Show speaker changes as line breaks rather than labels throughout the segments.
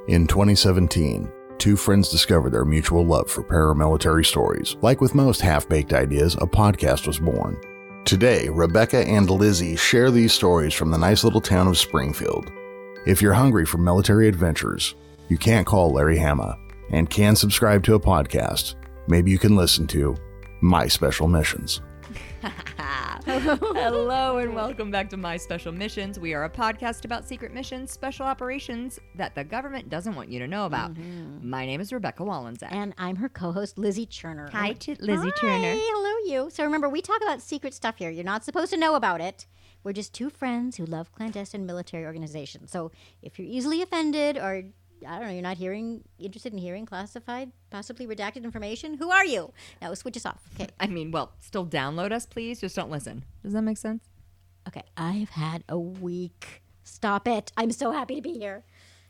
In 2017, two friends discovered their mutual love for paramilitary stories. Like with most half-baked ideas, a podcast was born. Today, Rebekah and Lizzie share these stories from the nice little town of Springfield. If you're hungry for military adventures, you can't call Larry Hama and can subscribe to a podcast. Maybe you can listen to My Special Missions.
Hello and welcome back to My Special Missions. We are a podcast about secret missions, special operations that the government doesn't want you to know about. My name is Rebekah Walendzak.
And I'm her co-host, Lizzie Czerner.
Hi, Lizzie Czerner.
Hello, you. So remember, we talk about secret stuff here. You're not supposed to know about it. We're just two friends who love clandestine military organizations. So if you're easily offended or, I don't know, you're not interested in hearing classified, possibly redacted information, who are you? Now, switch us off. Okay.
Still download us, please. Just don't listen. Does that make sense?
Okay, I've had a week. Stop it. I'm so happy to be here.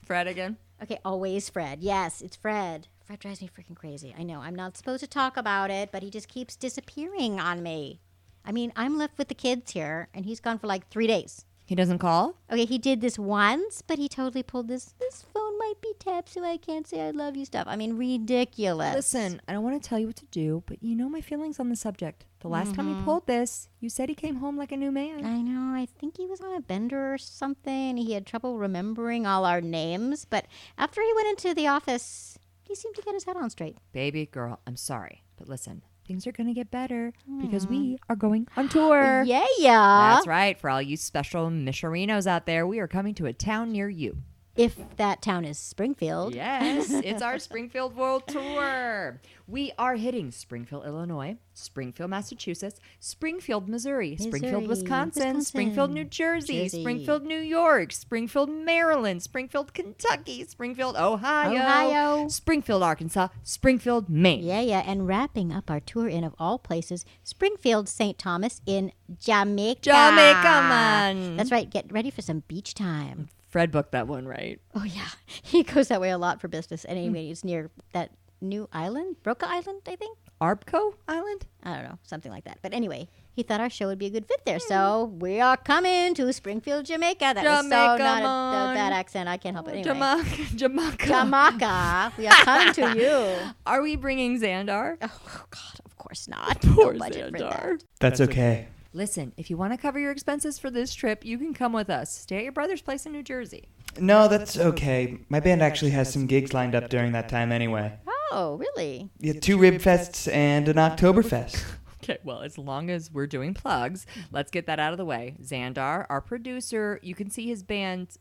Fred again?
Okay, always Fred. Yes, it's Fred. Fred drives me freaking crazy. I know, I'm not supposed to talk about it, but he just keeps disappearing on me. I mean, I'm left with the kids here, and he's gone for like 3 days.
He doesn't call?
Okay, he did this once, but he totally pulled this phone might be tapped so I can't say I love you stuff. I mean, ridiculous.
Listen, I don't want to tell you what to do, but you know my feelings on the subject. The last time he pulled this, you said he came home like a new man.
I know. I think he was on a bender or something. He had trouble remembering all our names, but after he went into the office, he seemed to get his head on straight.
Baby girl, I'm sorry, but listen. Things are going to get better because we are going on tour.
Yeah.
That's right. For all you special Micherinos out there, we are coming to a town near you.
If that town is Springfield.
Yes, it's our Springfield World Tour. We are hitting Springfield, Illinois, Springfield, Massachusetts, Springfield, Missouri, Springfield, Wisconsin, Springfield, New Jersey, Springfield, New York, Springfield, Maryland, Springfield, Kentucky, Springfield, Ohio, Springfield, Arkansas, Springfield, Maine.
Yeah, and wrapping up our tour in, of all places, Springfield, St. Thomas in Jamaica,
man.
That's right. Get ready for some beach time.
Fred booked that one, right?
Oh, yeah. He goes that way a lot for business. Anyway, it's near that new island, Broca Island, I think.
Arbco Island?
I don't know, something like that. But anyway, he thought our show would be a good fit there. So we are coming to Springfield, Jamaica. That was so not a bad accent. I can't help it. Anyway. Jamaica. We are coming to you.
Are we bringing Xandar?
Oh, God, of course not.
Poor
no budget
Xandar.
for that.
That's okay.
Listen, if you want to cover your expenses for this trip, you can come with us. Stay at your brother's place in New Jersey.
No, that's okay. My band actually has some gigs lined up during that time anyway.
Oh, really?
Yeah, 2 Rib Fests and an Oktoberfest.
Okay, well, as long as we're doing plugs, let's get that out of the way. Xandar, our producer, you can see his band...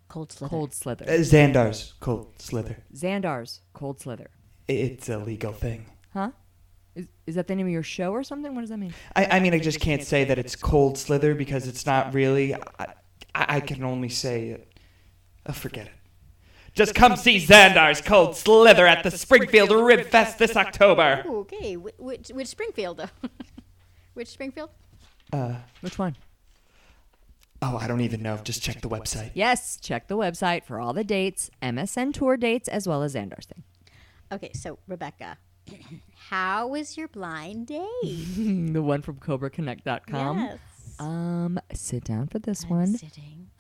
Cold Slither.
Cold Slither.
Xandar's Cold Slither.
Xandar's Cold Slither.
It's a legal thing.
Huh? Is that the name of your show or something? What does that mean?
I mean, I just can't say that it's Cold Slither because it's not really. I can only say it. Oh, forget it. Just come see Xandar's Cold Slither at the Springfield Rib Fest this October.
Ooh, okay, which Springfield, though? Which Springfield?
Which one?
Oh, I don't even know. Just check the website.
Yes, check the website for all the dates, MSN tour dates, as well as Xandar's thing.
Okay, so, Rebekah, how was your blind date?
The one from CobraConnect.com?
Yes.
Sit down for this
I'm
one.
sitting.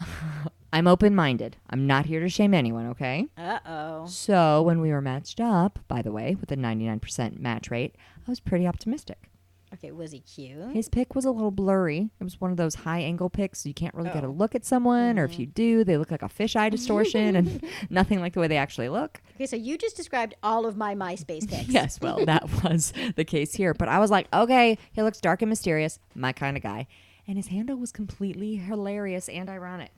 I'm open-minded. I'm not here to shame anyone, okay?
Uh-oh.
So when we were matched up, by the way, with a 99% match rate, I was pretty optimistic.
Okay, was he cute?
His pic was a little blurry. It was one of those high-angle pics, so you can't really get a look at someone, or if you do, they look like a fisheye distortion and nothing like the way they actually look.
Okay, so you just described all of my MySpace pics.
Yes, well, that was the case here. But I was like, okay, he looks dark and mysterious, my kind of guy. And his handle was completely hilarious and ironic.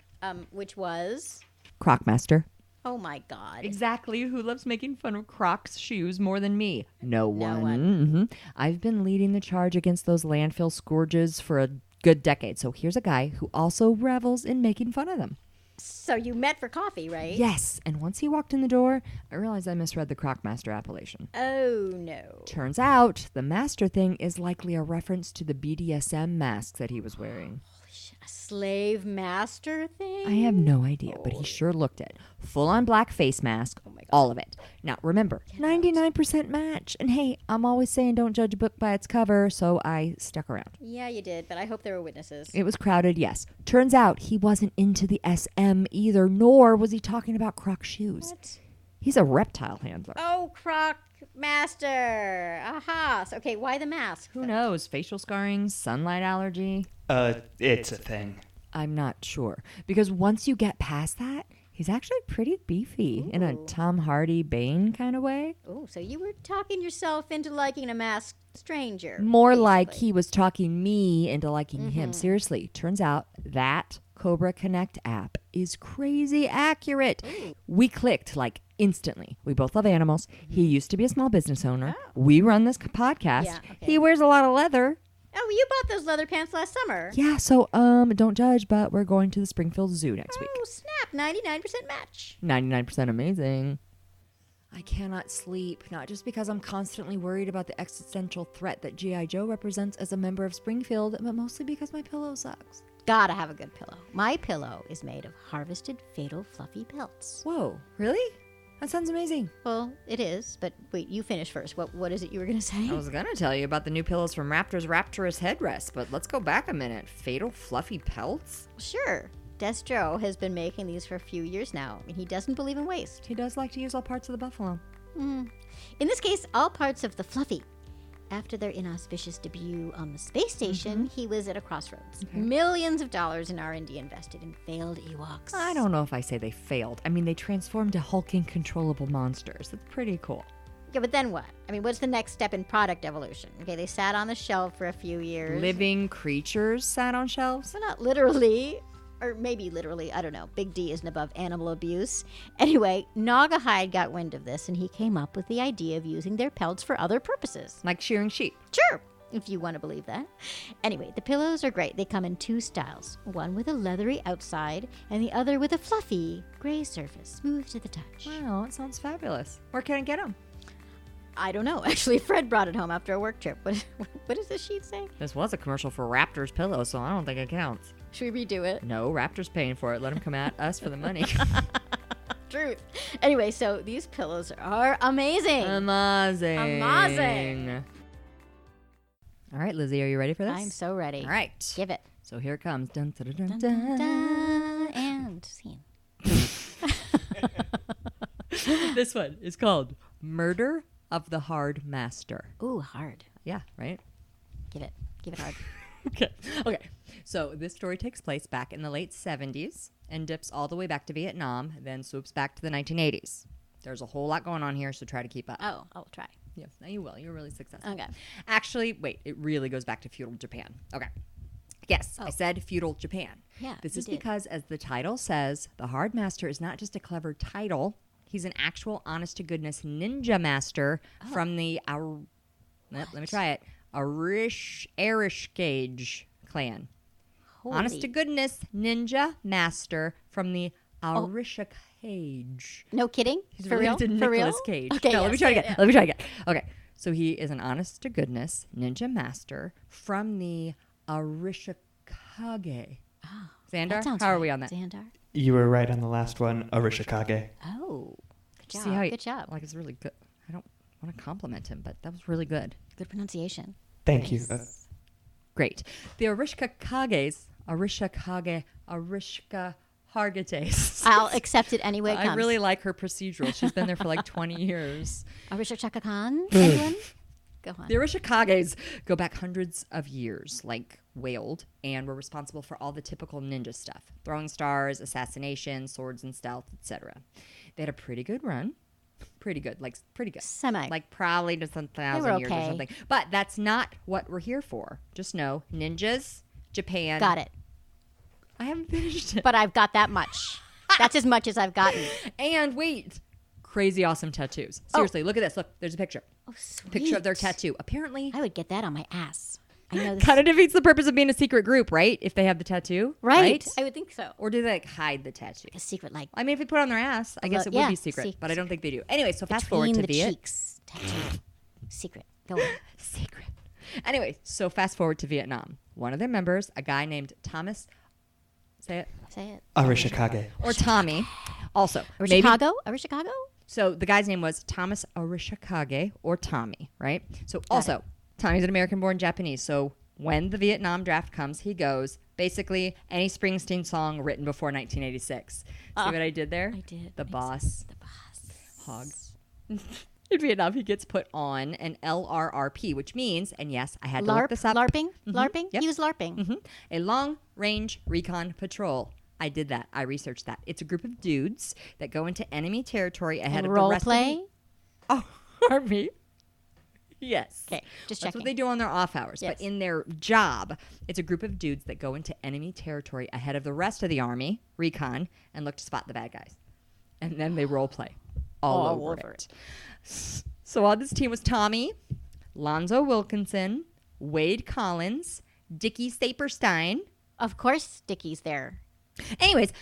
Which was?
Crocmaster.
Oh, my God.
Exactly. Who loves making fun of Crocs shoes more than me? No one.
Mm-hmm.
I've been leading the charge against those landfill scourges for a good decade. So here's a guy who also revels in making fun of them.
So you met for coffee, right?
Yes. And once he walked in the door, I realized I misread the Crocmaster appellation.
Oh, no.
Turns out the master thing is likely a reference to the BDSM mask that he was wearing.
Holy shit. A slave master thing?
I have no idea, but he sure looked it. Full-on black face mask,
Oh my God.
all of it. Now, remember, 99% match. And hey, I'm always saying don't judge a book by its cover, so I stuck around.
Yeah, you did, but I hope there were witnesses.
It was crowded, yes. Turns out he wasn't into the SM either, nor was he talking about Croc shoes.
What?
He's a reptile handler.
Oh, Croc Master. Aha. So, okay, why the mask?
Who knows? Facial scarring, sunlight allergy?
It's a thing.
I'm not sure. Because once you get past that, he's actually pretty beefy in a
Ooh.
Tom Hardy Bane kind of way.
Oh, so you were talking yourself into liking a masked stranger.
More like
basically.
he was talking me into liking him. Seriously, turns out that Cobra Connect app is crazy accurate. We clicked like instantly. We both love animals. He used to be a small business owner.
Oh.
We run this podcast.
Yeah, okay.
He wears a lot of leather.
Oh, you bought those leather pants last summer.
Yeah, so don't judge, but we're going to the Springfield Zoo next week.
Oh, snap. 99% match.
99% amazing. I cannot sleep, not just because I'm constantly worried about the existential threat that G.I. Joe represents as a member of Springfield, but mostly because my pillow sucks.
Gotta have a good pillow. My pillow is made of harvested fatal fluffy pelts.
Whoa, really? That sounds amazing.
Well, it is, but wait, you finish first. What is it you were going to say?
I was going to tell you about the new pillows from Raptor's Rapturous Headrest, but let's go back a minute. Fatal fluffy pelts?
Sure. Destro has been making these for a few years now, and he doesn't believe in waste.
He does like to use all parts of the buffalo.
In this case, all parts of the fluffy. After their inauspicious debut on the space station, he was at a crossroads. Millions of dollars in R&D invested in failed Ewoks.
I don't know if I say they failed. I mean, they transformed to hulking, controllable monsters. That's pretty cool.
Yeah, but then what? I mean, what's the next step in product evolution? Okay, they sat on the shelf for a few years.
Living creatures sat on shelves?
Well, not literally, or maybe literally, I don't know. Big D isn't above animal abuse. Anyway, Naugahyde got wind of this, and he came up with the idea of using their pelts for other purposes.
Like shearing sheep.
Sure, if you want to believe that. Anyway, the pillows are great. They come in two styles. One with a leathery outside, and the other with a fluffy, gray surface, smooth to the touch.
Wow, that sounds fabulous. Where can I get them?
I don't know. Actually, Fred brought it home after a work trip. What does this sheet say?
This was a commercial for Raptor's pillows, so I don't think it counts.
Should we redo it?
No, Raptor's paying for it. Let him come at us for the money.
Truth. Anyway, so these pillows are amazing.
Amazing.
Amazing.
All right, Lizzie, are you ready for this?
I'm so ready.
All right.
Give it.
So here it comes. Dun, dun, dun, dun,
Dun,
dun.
dun, and scene.
This one is called Murder of the Hard Master.
Ooh, hard.
Yeah, right?
Give it. Give it hard.
Okay. So this story takes place back in the late 70s and dips all the way back to Vietnam, then swoops back to the 1980s. There's a whole lot going on here, so try to keep up.
Oh, I'll try.
Yes, now you will. You're really successful.
Okay.
Actually, wait, it really goes back to feudal Japan. Okay. Yes, I said feudal Japan.
Yeah,
This
you
is
did.
because, as the title says, the Hard Master is not just a clever title. He's an actual honest-to-goodness ninja master from the... let me try it. Arishkage clan.
Holy.
Honest-to-goodness ninja master from the Arishkage.
No kidding?
He's
For real?
related to
For real?
Nicolas Cage.
Okay,
no,
yeah,
let me try
say
again.
it,
Let me try again. Okay. So he is an honest-to-goodness ninja master from the Arishkage.
Oh,
Xandar,
that sounds
how are
right.
we on that?
Xandar?
You were right on the last one, Arishikage.
Oh, good job.
See how
Good job.
Like, it's really good. I don't want to compliment him, but that was really good.
Good pronunciation.
Thank you.
Great. The Arishkages, Arishkage, Hargates.
I'll accept it any way it comes.
I really like her procedural. She's been there for like 20 years.
Arisha Chaka Khan? Anyone? Go on.
The Arishikages go back hundreds of years, like wailed, and were responsible for all the typical ninja stuff. Throwing stars, assassination, swords and stealth, etc. They had a pretty good run. Pretty good.
Semi.
Like probably just 1,000 years or
okay.
something. But that's not what we're here for. Just know, ninjas, Japan.
Got it.
I haven't finished it.
But I've got that much. That's as much as I've gotten.
And wait, crazy awesome tattoos. Seriously, look at this. Look, there's a picture.
Oh, sweet.
Picture of their tattoo. Apparently,
I would get that on my ass. I know this.
kind of defeats the purpose of being a secret group, right? If they have the tattoo.
Right. I would think so.
Or do they like hide the tattoo?
A secret, like,
I mean, if they put it on their ass, I guess it would
yeah,
be secret,
see-
but I don't think they do. Anyway, so fast
between
forward to
the
Viet.
cheeks. Tattoo. Secret. Go on.
Secret. Anyway, so fast forward to Vietnam. One of their members, a guy named Thomas Say it.
Say it.
Arishikage.
Or Tommy. Also, maybe.
Chicago?
So the guy's name was Thomas Arishikage or Tommy, right? So also, Tommy's an American-born Japanese. So when the Vietnam draft comes, he goes, basically, any Springsteen song written before 1986. See what I did there?
I did.
The boss.
The boss.
Hog. In Vietnam, he gets put on an LRRP, which means, and yes, I had to look this up.
LARPing?
Mhm.
LARPing?
Yep.
He was LARPing.
Mm-hmm. A long-range recon patrol. I did that. I researched that. It's a group of dudes that go into enemy territory ahead
And
of
role
the rest
play?
of the army. Yes.
Okay, just
That's
checking.
what they do on their off hours.
Yes.
But in their job, it's a group of dudes that go into enemy territory ahead of the rest of the army, recon, and look to spot the bad guys. And then they role play all over it. So on this team was Tommy, Lonzo Wilkinson, Wade Collins, Dickie Saperstein.
Of course, Dickie's there.
Anyways,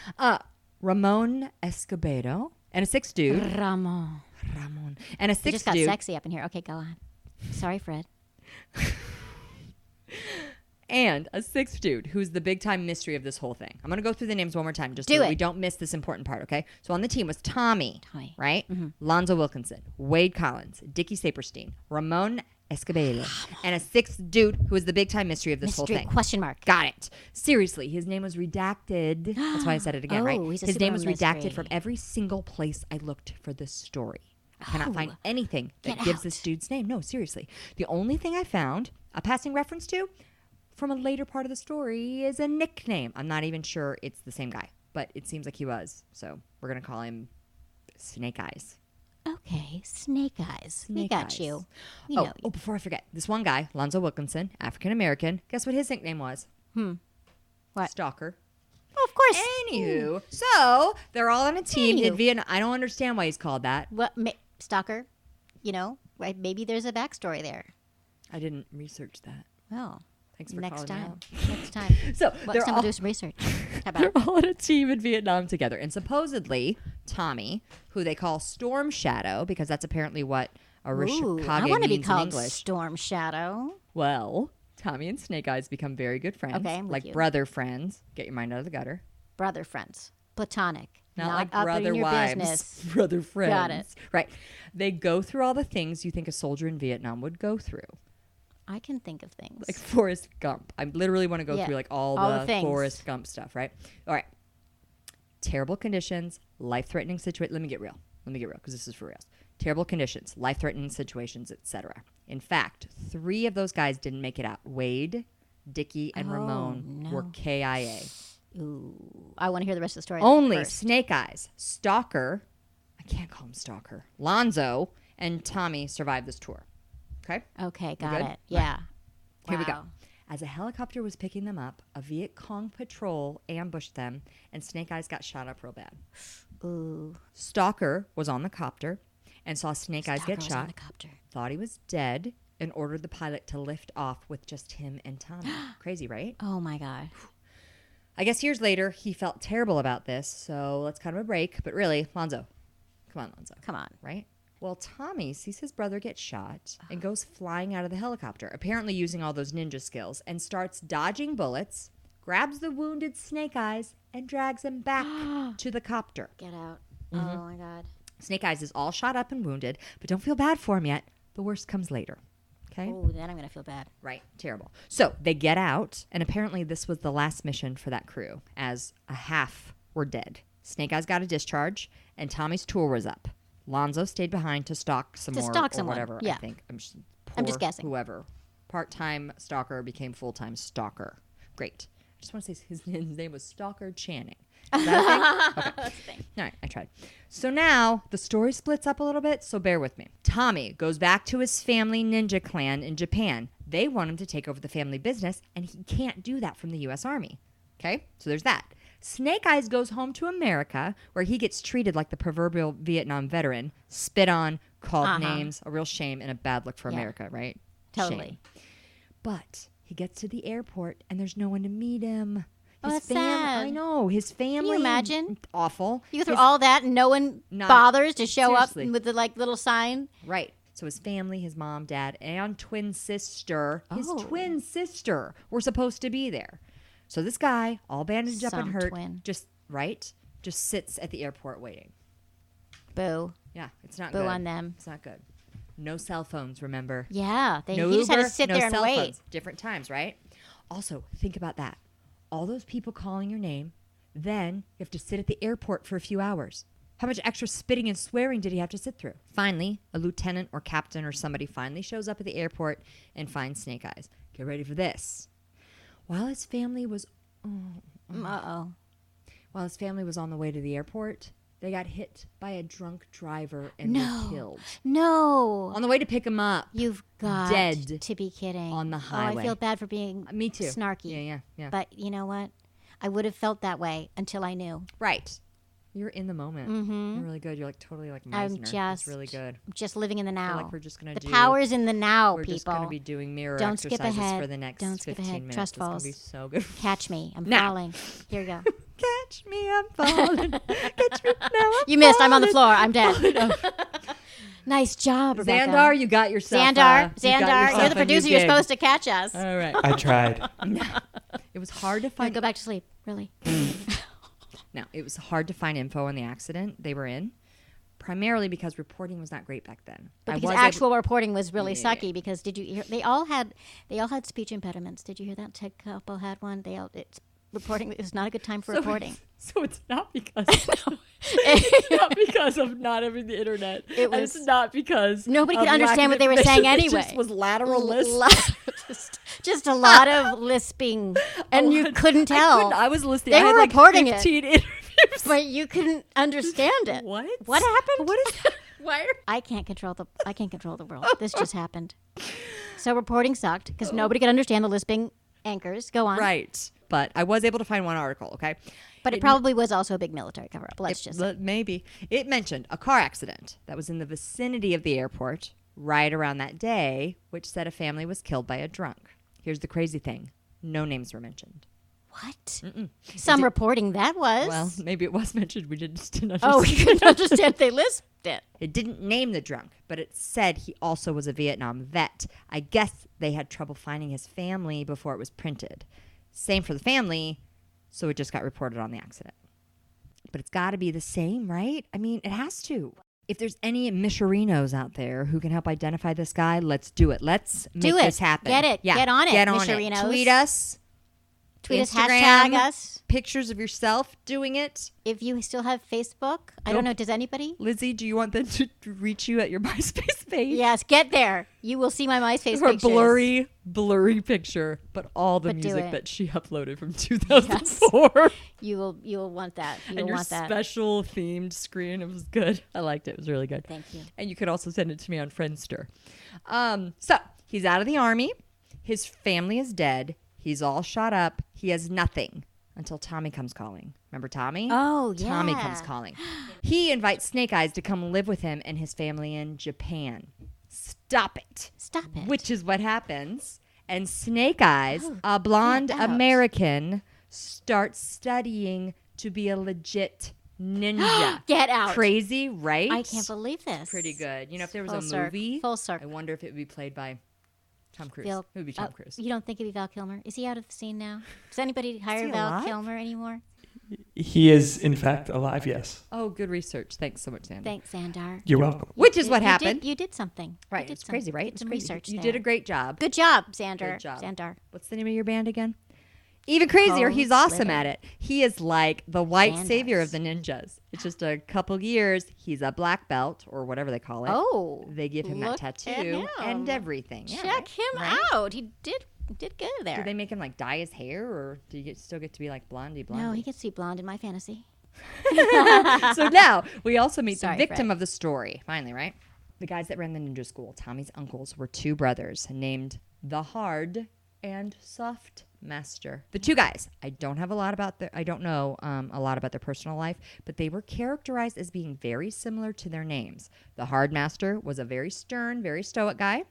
Ramon Escobedo and a sixth dude.
Ramon.
And a
It
sixth
just got
dude.
sexy up in here. Okay, go on. Sorry, Fred.
And a sixth dude who's the big time mystery of this whole thing. I'm going to go through the names one more time just
Do
so that
it.
we don't miss this important part, okay? So on the team was Tommy. Right?
Mm-hmm.
Lonzo Wilkinson, Wade Collins, Dickie Saperstein, Ramon Escobedo, and a sixth dude who is the big time mystery of this whole thing.
Question mark.
Got it. Seriously, his name was redacted. That's why I said it again, right?
He's a
His name was
super
redacted
mystery.
from every single place I looked for this story. I cannot
Oh,
find anything that
get
gives
out.
this dude's name. No, seriously. The only thing I found, a passing reference to, from a later part of the story is a nickname. I'm not even sure it's the same guy, but it seems like he was. So we're going to call him Snake Eyes.
Okay, Snake Eyes. We
Snake
got
Eyes.
you. We know you.
Before I forget, this one guy, Lonzo Wilkinson, African-American, guess what his nickname was?
What?
Stalker.
Oh, of course.
Anywho, so they're all on a team in
Anywho.
Vietnam. I don't understand why he's called that.
What? Stalker? You know, right? Maybe there's a backstory there.
I didn't research that.
Well,
Thanks for
next
calling me
time.
out.
Next time.
So
Well,
they're
next time
all,
we'll do some research. How
they're
about?
all on a team in Vietnam together. And supposedly, Tommy, who they call Storm Shadow, because that's apparently what
Ooh,
Arishikage
I want to be
means in
called
English.
Storm Shadow.
Well, Tommy and Snake Eyes become very good friends.
Okay, I'm with
like
you.
brother friends. Get your mind out of the gutter.
Brother friends. Platonic.
Not like
up
brother
in your
wives,
business.
brother friends.
Got it.
Right. They go through all the things you think a soldier in Vietnam would go through.
I can think of things.
Like Forrest Gump. I literally want to go
Yeah.
through like all
All the
the
things.
Forrest Gump stuff, right? All right. Terrible conditions, life-threatening situation. Let me get real because this is for real. Terrible conditions, life-threatening situations, etc. In fact, 3 of those guys didn't make it out. Wade, Dickie, and Ramon were
no.
KIA.
Ooh, I want to hear the rest of the story.
Only
first.
Snake Eyes, Stalker, I can't call him Stalker, Lonzo, and Tommy survived this tour. Okay?
Okay, got
good?
it. Yeah.
Here we go.
Wow.
As a helicopter was picking them up, a Viet Cong patrol ambushed them, and Snake Eyes got shot up real bad.
Ooh.
Stalker was on the copter and saw Snake Eyes
Stalker
get
was on
shot,
the copter.
thought he was dead, and ordered the pilot to lift off with just him and Tommy. Crazy, right?
Oh my God.
I guess years later, he felt terrible about this, so let's cut him a break. But really, Lonzo. Come on, Lonzo.
Come on.
Right? Well, Tommy sees his brother get shot and goes flying out of the helicopter, apparently using all those ninja skills, and starts dodging bullets, grabs the wounded Snake Eyes, and drags him back to the copter.
Get out.
Mm-hmm.
Oh my God.
Snake Eyes is all shot up and wounded, but don't feel bad for him yet. The worst comes later. Okay?
Oh, then I'm gonna feel bad.
Right. Terrible. So they get out, and apparently this was the last mission for that crew, as a half were dead. Snake Eyes got a discharge, and Tommy's tour was up. Lonzo stayed behind to stalk some
To
more
stalk
or
someone,
whatever,
yeah.
I think. I'm just
I'm guessing.
Whoever. Part-time stalker became full-time stalker. Great. I just want to say his name was Stalker Channing. Is that a thing? Okay.
That's the thing.
All right, I tried. So now the story splits up a little bit, so bear with me. Tommy goes back to his family ninja clan in Japan. They want him to take over the family business, and he can't do that from the U.S. Army. Okay? So there's that. Snake Eyes goes home to America, where he gets treated like the proverbial Vietnam veteran, spit on, called names, a real shame, and a bad look for
Yeah.
America, right?
Totally.
Shame. But he gets to the airport, and there's no one to meet him.
Oh,
His
that's
fam-
sad.
I know. His family.
imagine?
Awful.
You go through
His-
all that and no one
Not-
bothers to show
seriously.
up with the like little sign.
Right. So his family, his mom, dad, and twin sister, his
Oh.
twin sister were supposed to be there. So this guy, all bandaged up and
Some
hurt,
twin.
just sits at the airport waiting.
Boo.
Yeah, it's not
Boo
good.
on them.
It's not good. No cell phones, remember?
Yeah.
No
he just had
Uber,
to sit
no
there and
cell
wait.
phones. Different times, right? Also, think about that. All those people calling your name, then you have to sit at the airport for a few hours. How much extra spitting and swearing did he have to sit through? Finally, a lieutenant or captain or somebody finally shows up at the airport and finds Snake Eyes. Get ready for this. While his family was on the way to the airport, they got hit by a drunk driver and were killed.
No.
On the way to pick him up.
You've got
dead
to be kidding.
on the highway.
Oh, I feel bad for being
Me too.
snarky.
Yeah.
But you know what? I would have felt that way until I knew.
Right. You're in the moment.
Mm-hmm.
You're really good. You're like totally like Meisner.
I'm just
It's really good.
Just living in the
I
now.
feel like we're just gonna
the
do.
power's in the now,
We're
people.
just gonna be doing mirror
Don't skip
exercises
ahead.
for the next
Don't skip
15
ahead.
minutes.
Trust
It's gonna
falls.
be so good.
Catch me. I'm
Now.
falling. Here we go.
Catch me, I'm falling. Catch me now.
You missed. I'm on the floor. I'm dead. Nice job, Rebecca.
Xandar, you got yourself.
Xandar,
you got yourself
you're the
a new
producer. You're
gig.
supposed to catch us.
All right.
I tried.
It was hard to
Fine,
find.
go back to sleep. Really.
No, it was hard to find info on the accident they were in, primarily because reporting was not great back then.
But
I
because
was
actual reporting was really
Yeah.
sucky. Because did you hear? They all had speech impediments. Did you hear that? Ted Koppel had one. It's reporting. It was not a good time for reporting.
So it's not because it's not because of not having the internet.
It
And
was-
it's not because
Nobody could
of lack
understand
of
what they were saying
information. It
anyway.
just was lateral lisp.
just a lot of lisping, and you couldn't tell.
I was listening.
They
I had
were
like
reporting it.
15 interviews.
But you couldn't understand it.
What?
What happened?
What is that? Why?
I can't control the world. This just happened. So reporting sucked because nobody could understand the lisping anchors. Go on.
Right. But I was able to find one article, okay?
But it probably was also a big military cover-up. Let's just say.
Maybe. It mentioned a car accident that was in the vicinity of the airport right around that day, which said a family was killed by a drunk. Here's the crazy thing. No names were mentioned.
What? Some reporting that was.
Well, maybe it was mentioned. We just didn't understand.
Oh, we couldn't understand they lisped it.
It didn't name the drunk, but it said he also was a Vietnam vet. I guess they had trouble finding his family before it was printed. Same for the family, so it just got reported on the accident. But it's got to be the same, right? I mean, it has to. If there's any Michurinos out there who can help identify this guy, let's do it. Let's make this happen.
Get it.
Yeah,
Get on it,
Get on
Michurinos.
it. Tweet us.
Tweet us,
Instagram,
hashtag us.
Pictures of yourself doing it.
If you still have Facebook, I don't know, does anybody?
Lizzie, do you want them to reach you at your MySpace page?
Yes, get there. You will see my MySpace
Or a
pictures.
blurry picture, but all the
But do
music
it.
that she uploaded from 2004.
You will want that. You
And
will
your
want that.
special themed screen. It was good. I liked it. It was really good.
Thank you.
And you could also send it to me on Friendster. So he's out of the army. His family is dead. He's all shot up. He has nothing until Tommy comes calling. Remember Tommy?
Oh,
Tommy
yeah.
comes calling. He invites Snake Eyes to come live with him and his family in Japan. Stop it.
Stop it.
Which is what happens. And Snake Eyes, a blonde
get out.
American, starts studying to be a legit ninja.
Get out.
Crazy, right?
I can't believe this.
Pretty good. You know, if there was
Full
a
circle.
movie,
Full circle.
I wonder if it would be played by Tom Cruise.
Val-
It would be Tom Cruise.
You don't think it'd be Val Kilmer? Is he out of the scene now? Does anybody hire
he
Val
alive?
Kilmer anymore?
He is, in fact, alive, yes.
Oh, good research. Thanks so much, Sandy.
Thanks, Xandar.
You're welcome.
Which is
You-
what
you
happened.
Did, you did something.
Right.
You did
It's crazy, right?
Did
It's
some
crazy.
research
You
there.
did a great job.
Good job, Xander.
Good job.
Xandar.
What's the name of your band again? Even crazier,
Cold
he's awesome
Slither.
at it. He is like the white
Sanders.
savior of the ninjas. It's just a couple years. He's a black belt or whatever they call it.
Oh.
They give him that
look at
tattoo
him.
and everything. Yeah,
Check
right?
him
Right?
out. He did good there.
Did they make him like dye his hair, or do you still get to be like blondie?
No, he gets to be blonde in my fantasy.
So now we also meet
Sorry,
the victim
Fred.
of the story. Finally, right? The guys that ran the ninja school, Tommy's uncles, were two brothers named the Hard and Soft Master. The two guys, I don't know a lot about their personal life, but they were characterized as being very similar to their names. The Hard Master was a very stern, very stoic guy.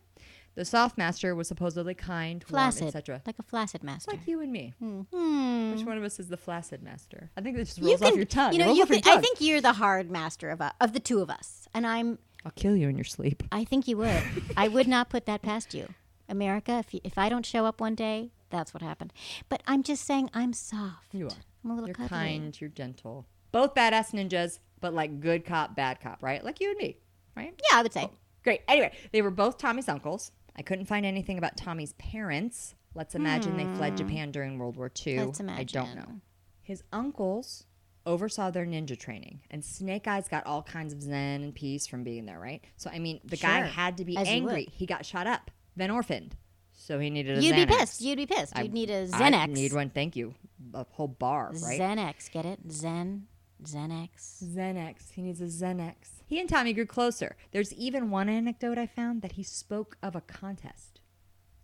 The Soft Master was supposedly kind, warm,
Flaccid.
etc.
Like a flaccid master.
Like you and me.
Hmm.
Which one of us is the flaccid master? I think that just
You
rolls off
can-
your tongue.
You know,
It rolls
you
off your
can, I
tongue.
think you're the hard master of the two of us. And
I'll kill you in your sleep.
I think you would. I would not put that past you. America, if I don't show up one day, That's what happened. But I'm just saying I'm soft.
You are.
I'm a little
You're
cuddly.
kind. You're gentle. Both badass ninjas, but like good cop, bad cop, right? Like you and me, right?
Yeah, I would say.
Great. Anyway, they were both Tommy's uncles. I couldn't find anything about Tommy's parents. Let's imagine they fled Japan during World War II.
Let's imagine.
I don't know. His uncles oversaw their ninja training, and Snake Eyes got all kinds of zen and peace from being there, right? So, I mean, the guy
Sure.
had to be
As you
angry.
would.
He got shot up, then orphaned. So he needed a
You'd
Xanax.
be pissed. You'd be pissed. You'd need a Xanax.
I need one, thank you. A whole bar, right?
Xanax, get it? Xanax.
Xanax. He needs a Xanax. He and Tommy grew closer. There's even one anecdote I found that he spoke of a contest.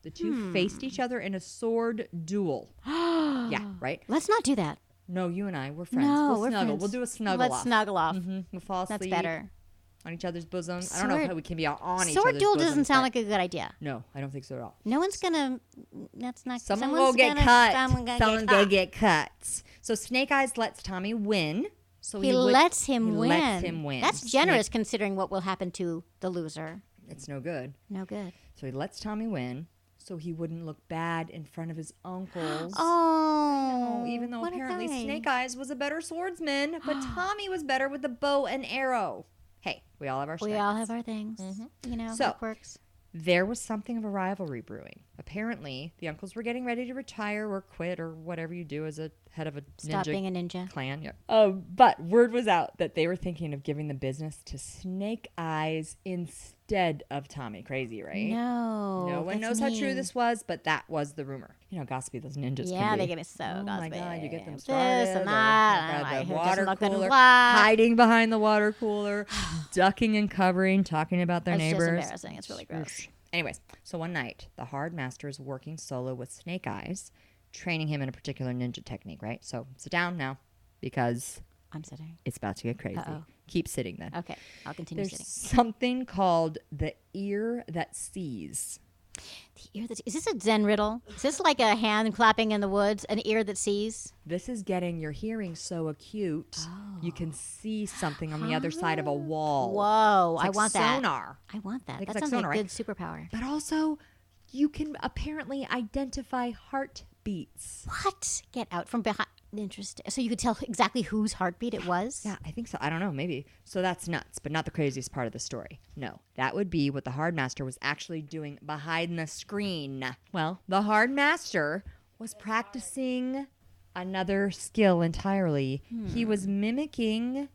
The two faced each other in a sword duel. Yeah, right?
Let's not do that.
No, you and I, we're friends.
No,
we'll
we're
snuggle.
friends.
We'll do a snuggle
Let's
off.
snuggle off.
We'll fall asleep.
That's better.
On each other's bosoms. I don't know
Sword-
how we can be on each
Sword
other's
duel
bosoms.
doesn't sound
but-
like a good idea.
No, I don't think so at all.
No one's gonna. That's not.
Someone
someone's
will get
gonna-
cut.
Someone's
Someone's
get
gonna
cut.
get cut. So Snake Eyes lets Tommy win. So
He
would-
lets him
he
win.
lets him win.
That's generous considering what will happen to the loser.
It's no good.
No good.
So he lets Tommy win so he wouldn't look bad in front of his uncles.
Oh,
Even though
what a
apparently
guy.
Snake Eyes was a better swordsman, but Tommy was better with the bow and arrow. Hey, we all have our
We
strengths.
all have our things. You know,
So-
it works.
There was something of a rivalry brewing. Apparently, the uncles were getting ready to retire or quit or whatever you do as a head of a
Stop
ninja
being a ninja.
clan. Yep. But word was out that they were thinking of giving the business to Snake Eyes instead of Tommy. Crazy, right?
No.
one knows how true this was, but that was the rumor. You know how gossipy those ninjas
Yeah,
can be.
they get me so
Oh my
gossipy.
God, you get them
This
started.
and
or
that,
by
and
the
who
water
doesn't look good in
cooler,
black.
hiding behind the water cooler, ducking and covering, talking about their
It's just
neighbors.
embarrassing. It's really gross.
Anyways, so one night, the Hard Master is working solo with Snake Eyes, training him in a particular ninja technique, right? So sit down now because
I'm sitting.
it's about to get crazy.
Uh-oh.
Keep sitting then.
Okay, I'll continue
There's
sitting.
something called the ear that sees.
The ear that is this a Zen riddle? Is this like a hand clapping in the woods? An ear that sees?
This is getting your hearing so acute you can see something on the other side of a wall.
Whoa,
It's
I
like
want that.
sonar.
I want that.
think
That
it's like
sounds like
sonar,
a
right?
good superpower.
But also, you can apparently identify heartbeats.
What? Get out from behind. Interesting. So you could tell exactly whose heartbeat it was?
Yeah, I think so. I don't know, maybe. So that's nuts, but not the craziest part of the story. No, that would be what the Hard Master was actually doing behind the screen. Well, the Hard Master was practicing another skill entirely. He was mimicking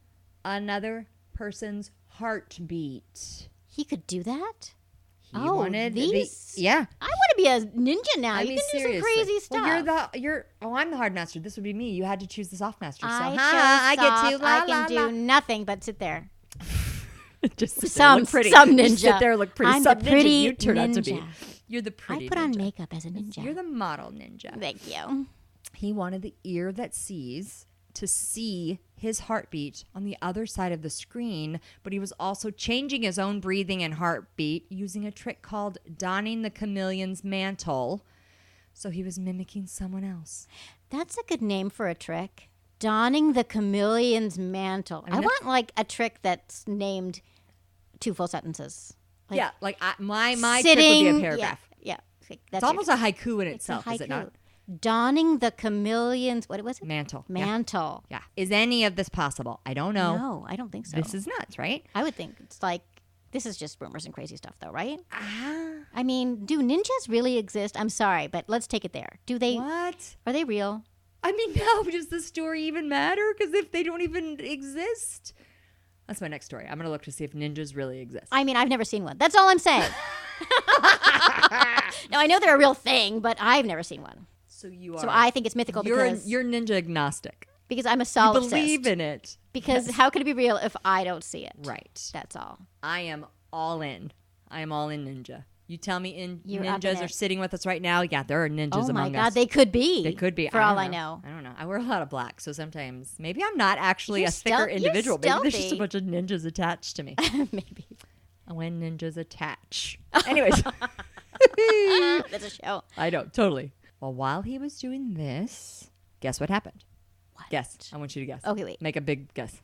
another person's heartbeat.
He could do that?
He
Oh,
wanted
these?
yeah.
I want to be a ninja now.
I
you
mean,
can do
seriously.
some crazy stuff.
Well, I'm the Hard Master. This would be me. You had to choose the Soft Master. So,
I
I get to.
soft. I can do nothing but sit there.
Just sit there,
Some
look pretty.
ninja.
Just sit there, look pretty.
I'm
some
the pretty
ninja you turn out to be.
ninja.
You're the pretty.
I put on
ninja.
makeup as a ninja.
You're the model ninja.
Thank you.
He wanted the ear that sees to see his heartbeat on the other side of the screen, but he was also changing his own breathing and heartbeat using a trick called donning the chameleon's mantle. So he was mimicking someone else.
That's a good name for a trick. Donning the chameleon's mantle. I want like a trick that's named 2 full sentences. Like
yeah, like my trick would be a paragraph.
Yeah. That's
It's almost a haiku in itself, is it not?
Donning the chameleon's, what was it?
Mantle. Yeah.
Mantle.
Yeah. Is any of this possible? I don't know.
No, I don't think so.
This is nuts, right?
I would think it's like, this is just rumors and crazy stuff though, right?
Ah.
I mean, do ninjas really exist? I'm sorry, but let's take it there. Do they,
What?
are they real?
I mean, no, does the story even matter? Because if they don't even exist. That's my next story. I'm going to look to see if ninjas really exist.
I mean, I've never seen one. That's all I'm saying. Now, I know they're a real thing, but I've never seen one.
So you are.
So I think it's mythical
you're
because
ninja agnostic.
I'm a
You
solipsist.
believe in it.
Because how could it be real if I don't see it?
Right.
That's all.
I am all in. I am all in ninja. You tell me
You're up in
ninjas are
it.
sitting with us right now. Yeah, there are ninjas
Oh my
among
God,
us.
they could be.
They could be.
For
I
all
don't
I know.
I don't know. I wear a lot of black, so sometimes maybe I'm not actually
You're
a thicker
you're
individual. Maybe there's just a
stealthy.
bunch of ninjas attached to me.
Maybe.
When ninjas attach. Anyways.
That's a show.
I know, totally. Well, while he was doing this, guess what happened?
What?
Guess. I want you to guess.
Okay, wait.
Make a big guess.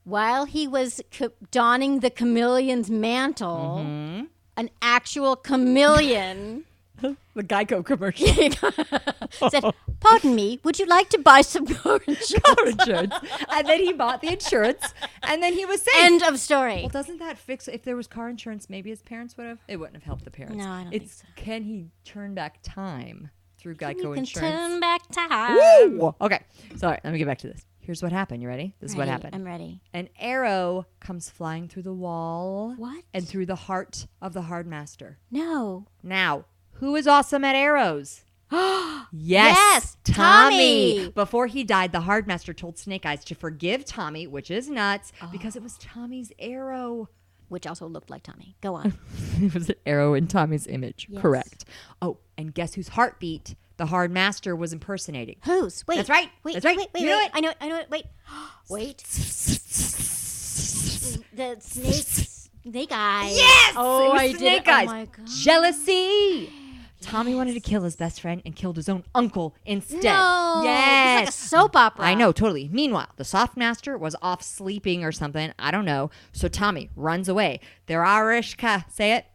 While he was donning the chameleon's mantle,
Mm-hmm.
an actual chameleon
The Geico commercial.
Said, pardon me, would you like to buy some car insurance?
Car insurance. And then he bought the insurance, and then he was safe.
End of story.
Well, doesn't that fix if there was car insurance? Maybe his parents would have. It wouldn't have helped the parents.
No, I don't think so.
Can he turn back time through Geico
You can
insurance?
turn back time.
Woo! Okay. Sorry. Let me get back to this. Here's what happened. You ready? This is what happened.
I'm ready.
An arrow comes flying through the wall.
What?
And through the heart of the Hardmaster.
No.
Now, who is awesome at arrows?
Yes, Tommy.
Before he died, the Hardmaster told Snake Eyes to forgive Tommy, which is nuts, because it was Tommy's arrow.
Which also looked like Tommy. Go on.
It was an arrow in Tommy's image.
Yes.
Correct. Oh, and guess whose heartbeat the Hardmaster was impersonating?
Whose? Wait.
That's right.
Wait.
That's right.
Wait.
You know it.
I know it. Wait. Wait. The snake eye.
Yes!
Oh,
it was
I did
Snake
it.
Eyes.
Oh my God.
Jealousy. Tommy wanted to kill his best friend and killed his own uncle instead.
No.
Yes.
It's like a soap opera.
I know, totally. Meanwhile, the Soft Master was off sleeping or something. I don't know. So Tommy runs away. Their Arishka, say it,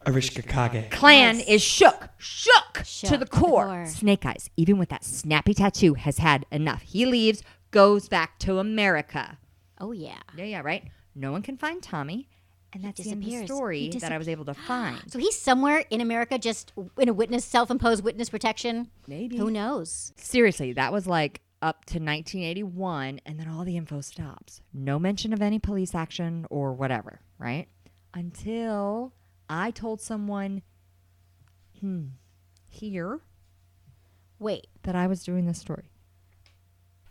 Arishkakage.
clan
Yes.
is shook to
Shook
the
to the
core.
core.
Snake Eyes, even with that snappy tattoo, has had enough. He leaves, goes back to America.
Oh, yeah.
Yeah, right? No one can find Tommy. And that's the end of the
disappears.
story
He
that I was able to find.
So he's somewhere in America just in a self-imposed witness protection?
Maybe.
Who knows?
Seriously, that was like up to 1981, and then all the info stops. No mention of any police action or whatever, right? Until I told someone here
Wait.
that I was doing this story.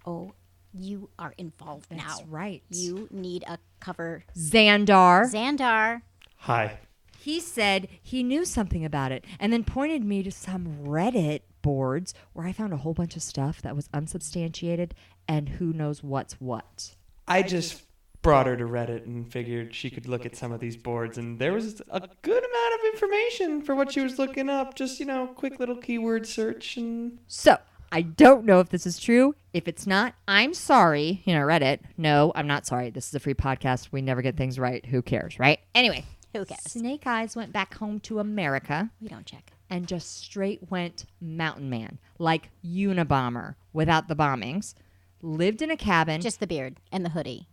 Oh, you are involved now.
That's right.
You need a cover.
Xandar.
Hi.
He said he knew something about it and then pointed me to some Reddit boards where I found a whole bunch of stuff that was unsubstantiated and who knows what's what.
I just brought her to Reddit and figured she could look at some of these boards, and there was a good amount of information for what she was looking up. Just, quick little keyword search and...
So, I don't know if this is true. If it's not, I'm sorry. Reddit. No, I'm not sorry. This is a free podcast. We never get things right. Who cares, right? Anyway.
Who cares?
Snake Eyes went back home to America.
We don't check.
And just straight went mountain man. Like Unabomber without the bombings. Lived in a cabin.
Just the beard and the hoodie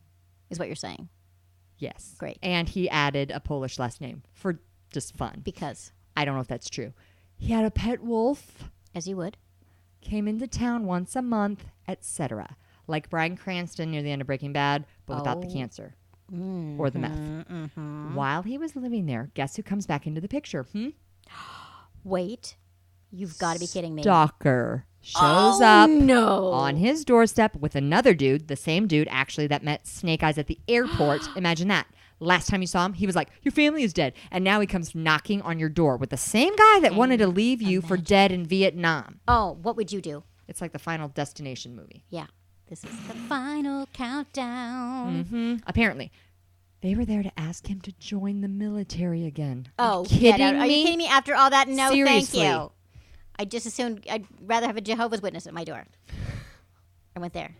is what you're saying.
Yes.
Great.
And he added a Polish last name for just fun.
Because,
I don't know if that's true. He had a pet wolf.
as you would.
Came into town once a month, etc. Like Bryan Cranston near the end of Breaking Bad, but without the cancer or the meth. While he was living there, guess who comes back into the picture?
Wait. You've got to be kidding me.
Stalker shows up
No.
on his doorstep with another dude, the same dude actually that met Snake Eyes at the airport. Imagine that. Last time you saw him, he was like, your family is dead. And now he comes knocking on your door with the same guy that wanted to leave you for dead in Vietnam.
Oh, what would you do?
It's like the Final Destination movie.
Yeah. This is the final countdown.
Apparently. They were there to ask him to join the military again.
Oh,
Are you kidding
Are you
me?
kidding me? After all that, no,
Seriously.
thank you. I just assumed I'd rather have a Jehovah's Witness at my door. I went there.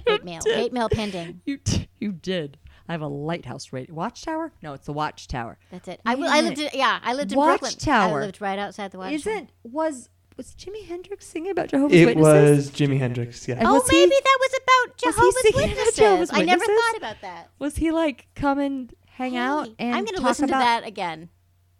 Hate mail pending.
You did. I have a lighthouse radio. Watchtower? No, it's the Watchtower.
That's it.
Wait a
I lived
minute.
in Brooklyn.
Watchtower.
I lived right outside the Watchtower.
Was Jimi Hendrix singing about Jehovah's
It
Witnesses?
was Jimi Hendrix, yeah.
And
Oh,
was he-
maybe that was about
was he
Jehovah's
singing about
Witnesses.
Jehovah's
I never
Witnesses?
thought about that.
Was he like come and hang out
Hey,
and
I'm going to
talk
listen
about
to that again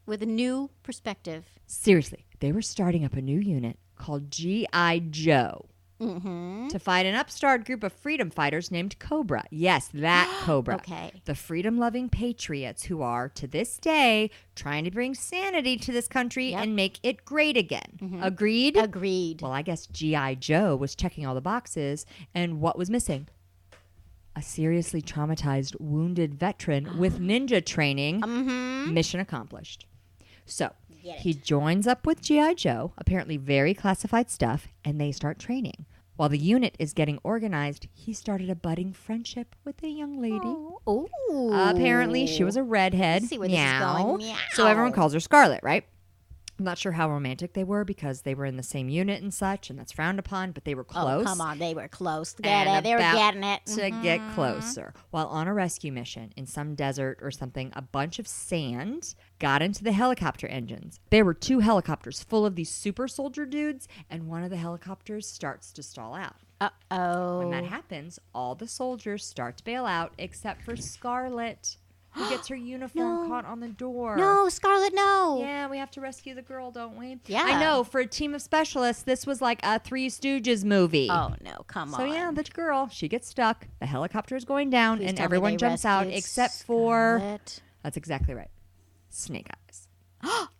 with a new perspective.
Seriously, they were starting up a new unit called G.I. Joe to fight an upstart group of freedom fighters named Cobra. Yes, that Cobra.
Okay.
The freedom-loving patriots who are, to this day, trying to bring sanity to this country and make it great again. Agreed?
Agreed.
Well, I guess G.I. Joe was checking all the boxes, and what was missing? A seriously traumatized, wounded veteran with ninja training. Mission accomplished. So, he joins up with G.I. Joe, apparently very classified stuff, and they start training. While the unit is getting organized, he started a budding friendship with a young lady.
Oh.
Apparently, she was a redhead.
See where this is going. Meow.
So everyone calls her Scarlet, right? I'm not sure how romantic they were because they were in the same unit and such, and that's frowned upon, but they were close.
Oh, come on. They were close.
And
They were getting it.
to get closer. While on a rescue mission in some desert or something, a bunch of sand got into the helicopter engines. There were 2 helicopters full of these super soldier dudes, and one of the helicopters starts to stall out.
Uh-oh.
When that happens, all the soldiers start to bail out except for Scarlet, who gets her uniform caught on the door.
No, Scarlet, no.
Yeah, we have to rescue the girl, don't we?
Yeah.
I know. For a team of specialists, this was like a Three Stooges movie.
Oh, no. Come on.
So, yeah, the girl, she gets stuck. The helicopter is going down,
Please
and
tell me
everyone
they
jumps out
rescued
except for...
Scarlet.
That's exactly right. Snake Eyes.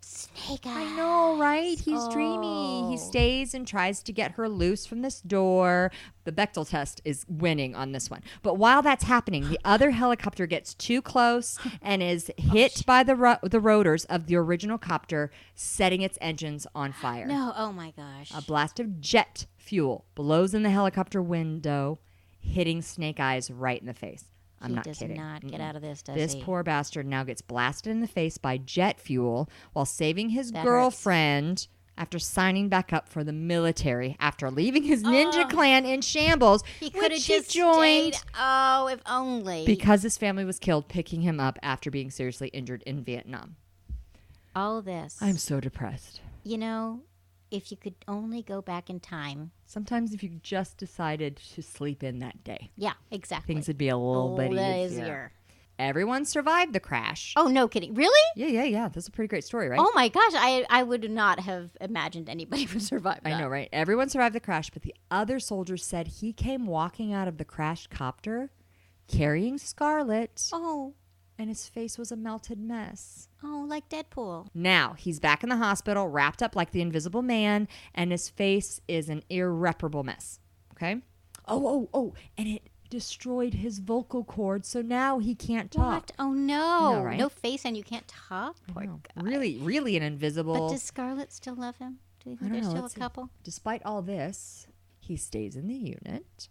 Snake Eyes.
I know, right? He's dreamy. He stays and tries to get her loose from this door. The Bechtel test is winning on this one. But while that's happening, the other helicopter gets too close and is hit by the rotors of the original copter, setting its engines on fire.
No, oh my gosh.
A blast of jet fuel blows in the helicopter window, hitting Snake Eyes right in the face. I'm not kidding.
He does not get out of this, does
This
he?
poor bastard now gets blasted in the face by jet fuel while saving his
That
girlfriend after signing back up for the military after leaving his ninja clan in shambles,
He could have
which
just
he joined
stayed. Oh, if only.
because his family was killed picking him up after being seriously injured in Vietnam.
All this.
I'm so depressed.
You know, if you could only go back in time.
Sometimes if you just decided to sleep in that day,
Yeah, exactly.
things would be a little bit easier.
easier.
Everyone survived the crash.
Oh, no kidding. Really?
Yeah. That's a pretty great story, right?
Oh my gosh, I would not have imagined anybody would survive that.
I know, right? Everyone survived the crash, but the other soldiers said he came walking out of the crashed copter carrying Scarlet,
Oh,
and his face was a melted mess.
like Deadpool.
Now, he's back in the hospital, wrapped up like the Invisible Man, and his face is an irreparable mess. Okay? Oh, and it destroyed his vocal cords, so now he can't talk.
What? Oh no.
I know, right?
No face and you can't talk? Poor
No,
guy.
really an invisible...
But does Scarlet still love him? Do you
I
think
don't
they're
know.
still
Let's
a
see.
couple?
Despite all this, he stays in the unit.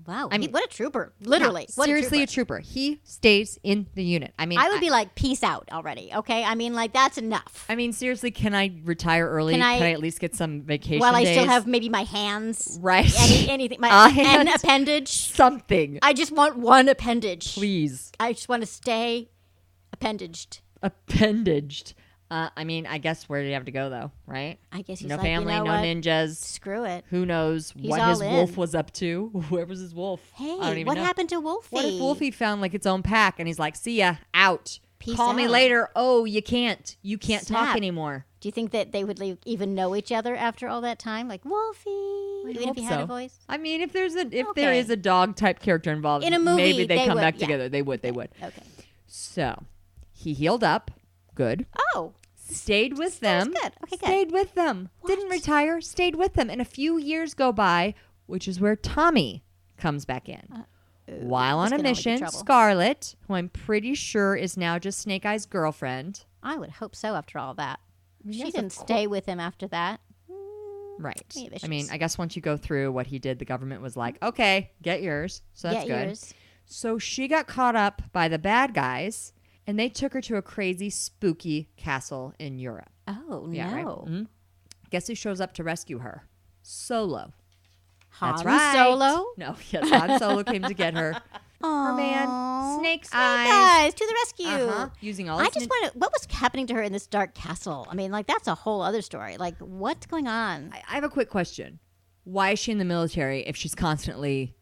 Wow.
I mean-
what a trooper. Literally.
Yeah,
What
seriously,
a trooper.
He stays in the unit. I mean,
I would be like, peace out already. Okay. I mean, like, that's enough.
I mean, seriously, can I retire early?
Can I-
at least get some vacation
While I
days?
still have maybe my hands.
Right.
Anything.
A
An
hand.
appendage.
Something,
I just want one appendage.
please.
I just want to stay appendaged.
Appendaged. I mean, I guess where do you have to go, though, right?
I guess he's
No
like,
family,
you know
no
what?
ninjas.
Screw it.
Who knows
He's
what
all
his wolf
in.
was up to? Whoever's his wolf. I don't
Hey,
even
what
know.
happened to Wolfie?
What if Wolfie found like its own pack and he's like, see ya, out.
Peace
Call me
out.
later. Oh, you can't. You can't talk
Snap.
anymore.
Do you think that they would even know each other after all that time? Like, Wolfie. Even
hope
if he had
so.
a voice?
I mean, if there
Okay.
is a dog type character involved
In a movie,
maybe they come
would,
back
yeah.
together. They would.
Okay.
So he healed up. Good.
Oh.
Stayed with
That was
them.
good. Okay, good.
Stayed with them. Didn't
What?
retire. Stayed with them. And a few years go by, which is where Tommy comes back in. While on
this
a
could only be
mission,
trouble.
Scarlet, who I'm pretty sure is now just Snake Eye's girlfriend.
I would hope so after all that.
Yes,
She
of
didn't
cour-
stay with him after that.
Right.
Maybe
I mean,
she's-
I guess once you go through what he did, the government was like, okay, get yours. So that's
Get
good.
yours.
So she got caught up by the bad guys, and they took her to a crazy, spooky castle in Europe.
Oh,
Yeah, right?
no.
Mhm. Guess who shows up to rescue her? Solo.
Han
That's right.
Solo?
No, yes, Han Solo came to get her. Her man,
Aw,
Snake
Snake
Eyes.
Eyes to the rescue.
Uh-huh. Using all
I
his
just want to. What was happening to her in this dark castle? I mean, like that's a whole other story. Like, what's going on?
I have a quick question. Why is she in the military if she's constantly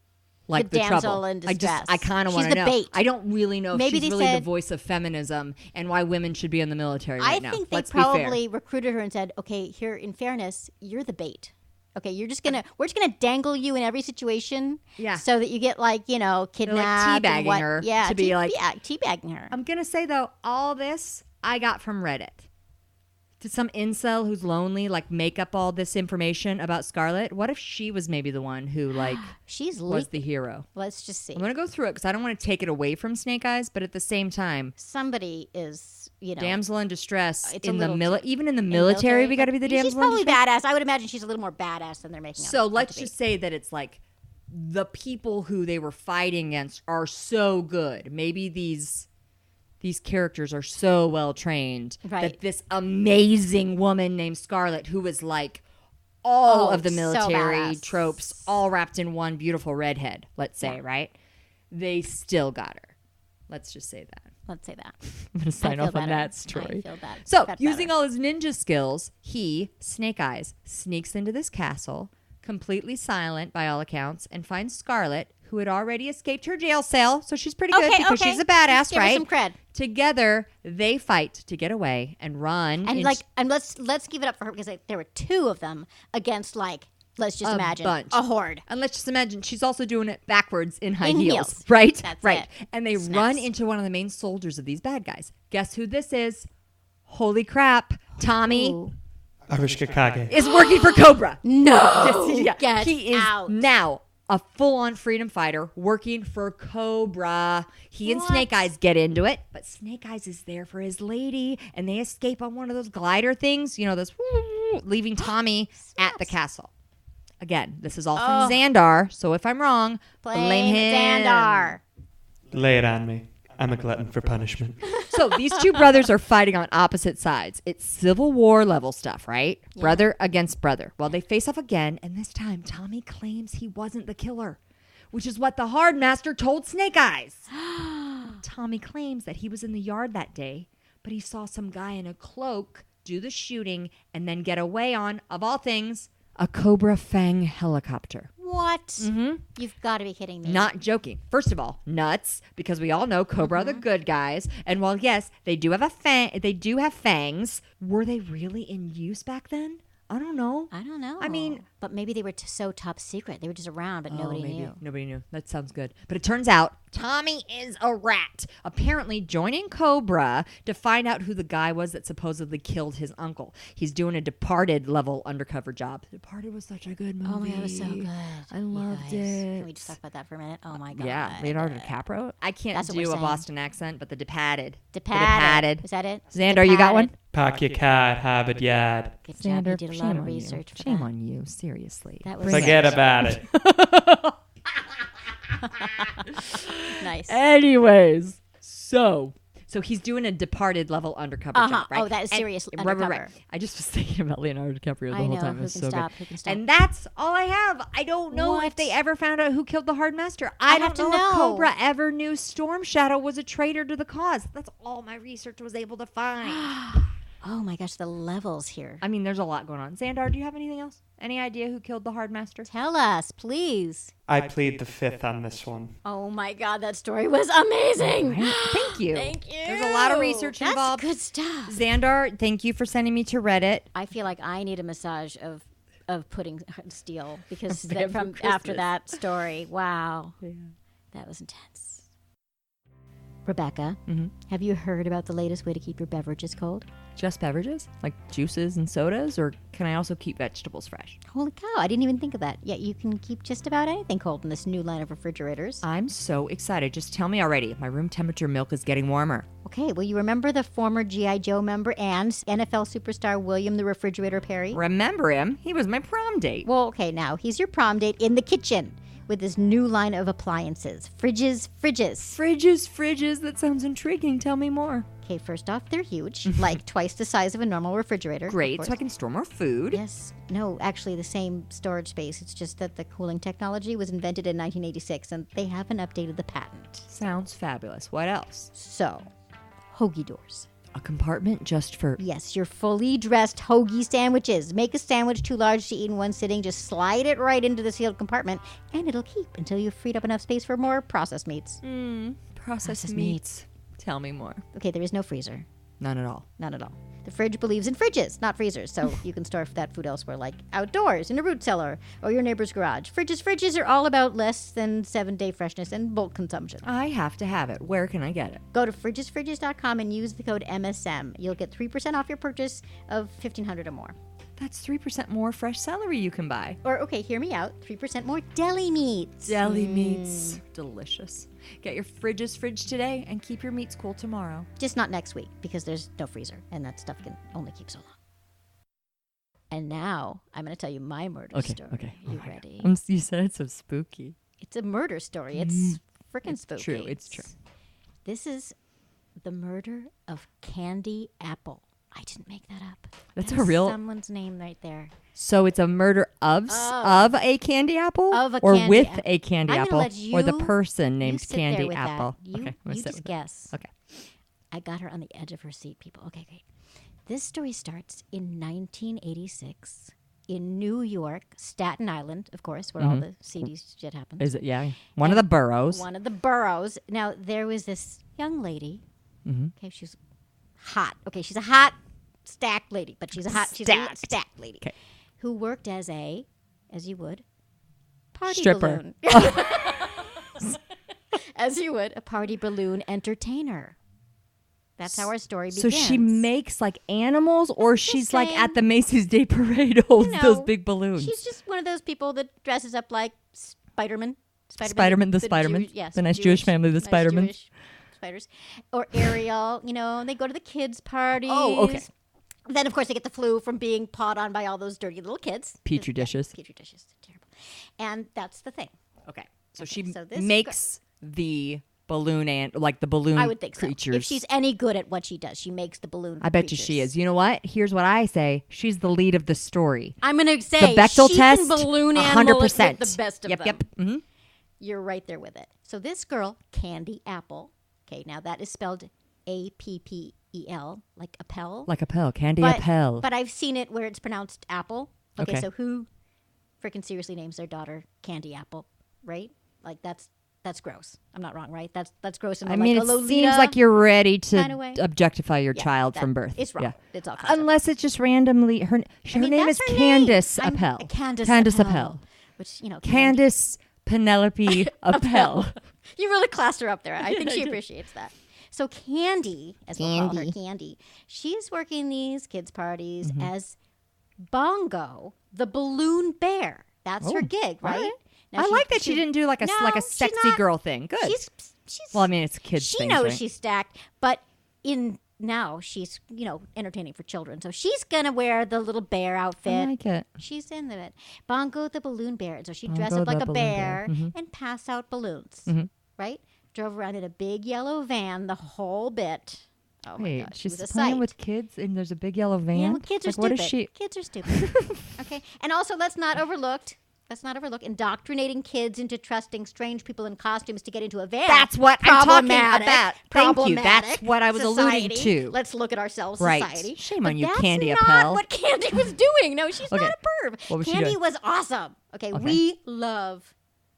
like
The
the
damsel
trouble?
in
I
distress.
kind of
She's
want to
the
know.
bait.
I don't really know if
Maybe
she's
they
really
said-
the voice of feminism and why women should be in the military right
I
now.
think they
Let's be fair.
probably recruited her and said, "Okay, here, in fairness, you're the bait. Okay, we're just gonna dangle you in every situation,
Yeah.
so that you get kidnapped, and
teabagging her
yeah,
to be like-
teabagging her.
I'm gonna say though, all this I got from Reddit. Did some incel who's lonely make up all this information about Scarlet? What if she was maybe the one who
She's
was
leaked.
the hero?
Let's just see.
I'm gonna go through it because I don't want to take it away from Snake Eyes, but at the same time,
Somebody is,
damsel in distress
It's a
in the
little
even in the military, we got to be the damsel.
She's probably
in distress.
badass. I would imagine she's a little more badass than they're making.
So
out
let's
to be.
just say that it's the people who they were fighting against are so good. Maybe these these characters are so well trained
Right.
that this amazing woman named Scarlet, who was like all of the military
badass.
tropes, all wrapped in one beautiful redhead, let's say, right? They still got her. Let's just say that.
Let's say that.
I'm going to sign off on
better.
that story.
I feel bad.
So,
Got
using
better.
all his ninja skills, he, Snake Eyes, sneaks into this castle, completely silent by all accounts, and finds Scarlet, who had already escaped her jail cell. So she's pretty good because she's a badass,
Give her
right?
some cred.
Together, they fight to get away and run.
And let's give it up for her because there were two of them against let's just imagine
bunch.
a horde.
And let's just imagine she's also doing it backwards in high
In
heels,
heels.
right?
That's
right.
it.
And they
Snaps.
run into one of the main soldiers of these bad guys. Guess who this is? Holy crap. Tommy
Ooh.
Arishka Kage.
is working for Cobra.
No,
Yes, he is
out.
now a full-on freedom fighter working for Cobra. He and
What?
Snake Eyes get into it, but Snake Eyes is there for his lady, and they escape on one of those glider things, those leaving Tommy at the castle. Again, this is all from Xandar, so if I'm wrong, blame him.
Xandar.
Lay it on me. I'm a glutton for punishment.
So these two brothers are fighting on opposite sides. It's Civil War level stuff, right?
Yeah.
Brother against brother. Well, they face off again, and this time Tommy claims he wasn't the killer, which is what the Hardmaster told Snake Eyes. Tommy claims that he was in the yard that day, but he saw some guy in a cloak do the shooting and then get away on, of all things, a Cobra Fang helicopter.
What?
Mm-hmm.
You've got to be kidding me.
Not joking. First of all, nuts, because we all know Cobra are the good guys. And while yes, they do have fangs, were they really in use back then? I don't know.
I don't know.
I mean,
but maybe they were so top secret. They were just around, but nobody knew.
Nobody knew. That sounds good. But it turns out Tommy is a rat, apparently joining Cobra to find out who the guy was that supposedly killed his uncle. He's doing a Departed level undercover job. Departed was such a good movie.
Oh my god, it was so good.
I loved
Guys,
it.
Can we just talk about that for a minute? Oh my god.
Yeah, Leonardo DiCaprio. I can't
That's what
do
we're
a
saying.
Boston accent, but the Departed.
Departed. Is that it?
Xandar, you got one?
Pak your cat, habit yad.
Good job. You did a lot of research for
Shame
that.
on you, seriously.
That was
Forget about it.
nice.
Anyways, so he's doing a Departed level undercover job, right?
Oh, that is serious undercover.
Right. I just was thinking about Leonardo DiCaprio the
I
whole
know.
time. It
Who
was
can
so
stop?
good.
Who can stop?
And that's all I have. I don't know if
What?
they ever found out who killed the Hardmaster. I
have
don't
to
know if
know.
Cobra ever knew Storm Shadow was a traitor to the cause. That's all my research was able to find.
Oh my gosh, the levels here.
I mean, there's a lot going on. Xandar, do you have anything else? Any idea who killed the Hardmaster?
Tell us, please.
I plead the fifth on this one.
Oh my god, that story was amazing.
Thank you.
Thank you.
There's a lot of research
That's
involved.
good stuff.
Xandar, thank you for sending me to Reddit.
I feel like I need a massage of pudding steel because
Bamboo
from
Christmas.
after that story. Wow.
Yeah.
That was intense. Rebekah,
Mm-hmm.
have you heard about the latest way to keep your beverages cold?
Just beverages? Like juices and sodas? Or can I also keep vegetables fresh?
Holy cow, I didn't even think of that. Yet you can keep just about anything cold in this new line of refrigerators.
I'm so excited. Just tell me already. My room temperature milk is getting warmer.
Okay, well, you remember the former G.I. Joe member and NFL superstar William the Refrigerator Perry?
Remember him? He was my prom date.
Well, okay, now he's your prom date in the kitchen with this new line of appliances. Fridges.
Fridges. That sounds intriguing. Tell me more.
Okay, first off, they're huge, like twice the size of a normal refrigerator. of
Great,
course.
so I can store more food.
Yes. No, actually the same storage space. It's just that the cooling technology was invented in 1986 and they haven't updated the patent.
Sounds fabulous. What else?
So, hoagie doors.
A compartment just for...
Yes, your fully dressed hoagie sandwiches. Make a sandwich too large to eat in one sitting. Just slide it right into the sealed compartment and it'll keep until you've freed up enough space for more processed meats.
Processed
Processed
meats. Tell me more.
Okay, there is no freezer.
None at all.
None at all. The fridge believes in fridges, not freezers, so you can store that food elsewhere, like outdoors, in a root cellar, or your neighbor's garage. Fridges are all about less than 7-day freshness and bulk consumption.
I have to have it. Where can I get it?
Go to fridgesfridges.com and use the code MSM. You'll get 3% off your purchase of $1,500 or more.
That's 3% more fresh celery you can buy.
Or, okay, hear me out, 3% more deli meats.
Deli meats. Delicious. Get your fridges fridge today and keep your meats cool tomorrow.
Just not next week, because there's no freezer, and that stuff can only keep so long. And now, I'm going to tell you my murder story.
Okay.
You ready?
You said it's so spooky.
It's a murder story. It's freaking spooky.
It's true.
This is The Murder of Candy Appel. I didn't make that up.
That's
That
a
is
real...
someone's name right there.
So it's a murder of a candy apple?
Of a
or
candy
with
apple.
a candy
I'm gonna
apple?
let you-
or the person
You
named
sit there
Candy
with
Apple?
that. You,
Okay, I'm gonna
you
sit
just
with it.
guess.
Okay.
I got her on the edge of her seat, people. Okay, great. This story starts in 1986 in New York, Staten Island, of course, where all the seedy shit happens.
Is it? Yeah. One of the boroughs.
One of the boroughs. Now, there was this young lady. Okay, she's hot. Okay, she's a hot, stacked lady, but she's a stacked lady.
Okay.
Who worked as a, as you would, party
Stripper.
balloon. As you would, a party balloon entertainer. That's how our story begins.
So she makes like animals, or she's like
saying.
at the Macy's Day Parade holds
You know,
those big balloons.
She's just one of those people that dresses up like Spider-Man.
Spider-Man, the Spider-Man.
Yes,
the nice Jewish family, the
nice
Spider-Man.
Jewish spiders. Or Ariel, and they go to the kids' parties.
Oh, okay.
Then, of course, they get the flu from being pawed on by all those dirty little kids.
Petri dishes.
Petri dishes. Terrible. And that's the thing.
Okay. So she
so this
makes the balloon and like the balloon
I would think
creatures.
so. If she's any good at what she does, she makes the balloon
I bet you she is. You know what? Here's what I say. She's the lead of the story.
I'm going to say
The Bechtel
she
test,
can balloon animal it
100%.
with the best of
Yep,
them.
yep. Mm-hmm.
You're right there with it. So this girl, Candy Appel, okay, now that is spelled Appel, like Appel.
Like Appel, Candy
but,
Appel.
But I've seen it where it's pronounced Apple. Okay,
Okay.
so who freaking seriously names their daughter Candy Appel, right? Like that's gross. I'm not wrong, right? That's gross.
I mean, it seems like you're ready to
way.
objectify your child from birth.
It's wrong.
Yeah.
It's all kinds of
Unless it's just randomly her name
that's
is
her
Candace
name.
Appel.
Candace
Appel.
Which
Candace Penelope Appel.
You really classed her up there. I think she appreciates that. So Candy, as we'll call her, Candy, she's working these kids' parties as Bongo, the balloon bear. That's her gig, right?
Right.
Now
I like that she didn't do like a
she's
sexy
not-
girl thing. Good.
She's
well, I mean, it's kids.
she
things,
knows
right?
she's stacked, but now she's entertaining for children, so she's gonna wear the little bear outfit.
I like it.
She's into it. Bongo the balloon bear. So she'd dress
Bongo
up like
the
a
balloon
bear
bear.
and pass out balloons,
Mhm.
right? Drove around in a big yellow van the whole bit. Oh my
Wait,
gosh, she
she's
was a
playing
sight.
with kids, and there's a big yellow van.
Yeah, well, kids are
like,
stupid.
What is she?
Kids are stupid. Okay, and also let's not overlook indoctrinating kids into trusting strange people in costumes to get into a van.
That's what I'm talking
Problematic.
about. Thank you. That's
Problematic
what I was alluding
society.
to.
Let's look at ourselves,
Right.
society.
Shame
But
on you,
that's
Candy
not
Appel.
what Candy was doing. No, she's
Okay.
not a perv.
What was she
Candy
doing?
was awesome. Okay, we love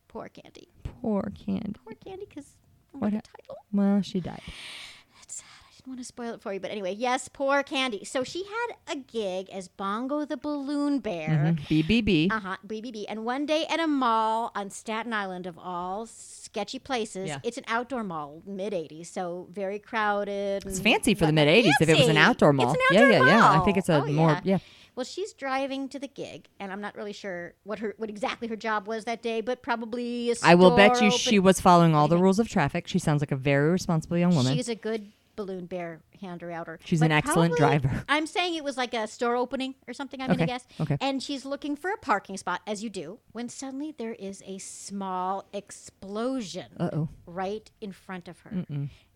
poor Candy.
Poor Candy.
Poor Candy, because
What
the
ha-
title.
Well, she died.
That's sad. I didn't want to spoil it for you, but anyway, yes, poor Candy. So she had a gig as Bongo the balloon bear.
BBB.
BBB. And one day at a mall on Staten Island, of all sketchy places,
Yeah.
it's an outdoor mall, mid-'80s, so very crowded.
It's fancy for the mid-'80s if it was an outdoor mall.
It's an outdoor
yeah. I
mall.
think it's a
Oh,
more, yeah.
Well, she's driving to the gig, and I'm not really sure what exactly her job was that day, but probably a store
I will bet you
open-
she was following all the rules of traffic. She sounds like a very responsible young woman.
She's a good balloon bear hander-outer.
She's
But
an excellent
probably-
driver.
I'm saying it was like a store opening or something, I'm going to
Okay,
guess.
okay.
And she's looking for a parking spot, as you do, when suddenly there is a small explosion
Uh-oh.
right in front of her.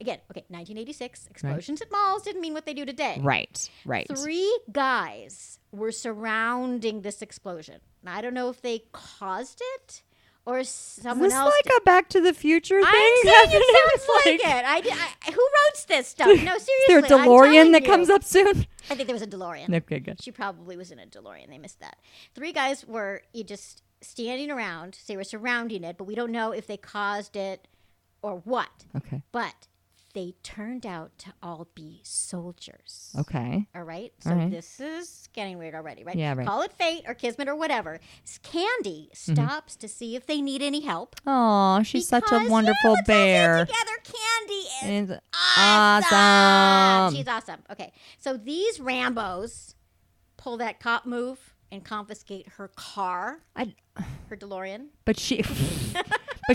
Again, okay, 1986, explosions at malls didn't mean what they do today.
Right.
3 guys were surrounding this explosion. Now, I don't know if they caused it or someone
Is this
else
like a Back to the Future thing?
I'm saying
happening?
it sounds
It's
like it. Who wrote this stuff? No, seriously.
Is there a
I'm
DeLorean
telling
that
you.
comes up soon?
I think there was a DeLorean.
Okay, good.
She probably was in a DeLorean. They missed that. 3 guys were just standing around. So they were surrounding it, but we don't know if they caused it or what.
Okay.
But they turned out to all be soldiers.
Okay.
All right? So
All right.
this is getting weird already, right?
Yeah, right.
Call it fate or kismet or whatever. Candy stops to see if they need any help.
Oh, she's such a
Because,
wonderful
let's all say it
bear.
together, Candy is
And
awesome. She's awesome. Okay, so these Rambos pull that cop move and confiscate her car, her DeLorean,
But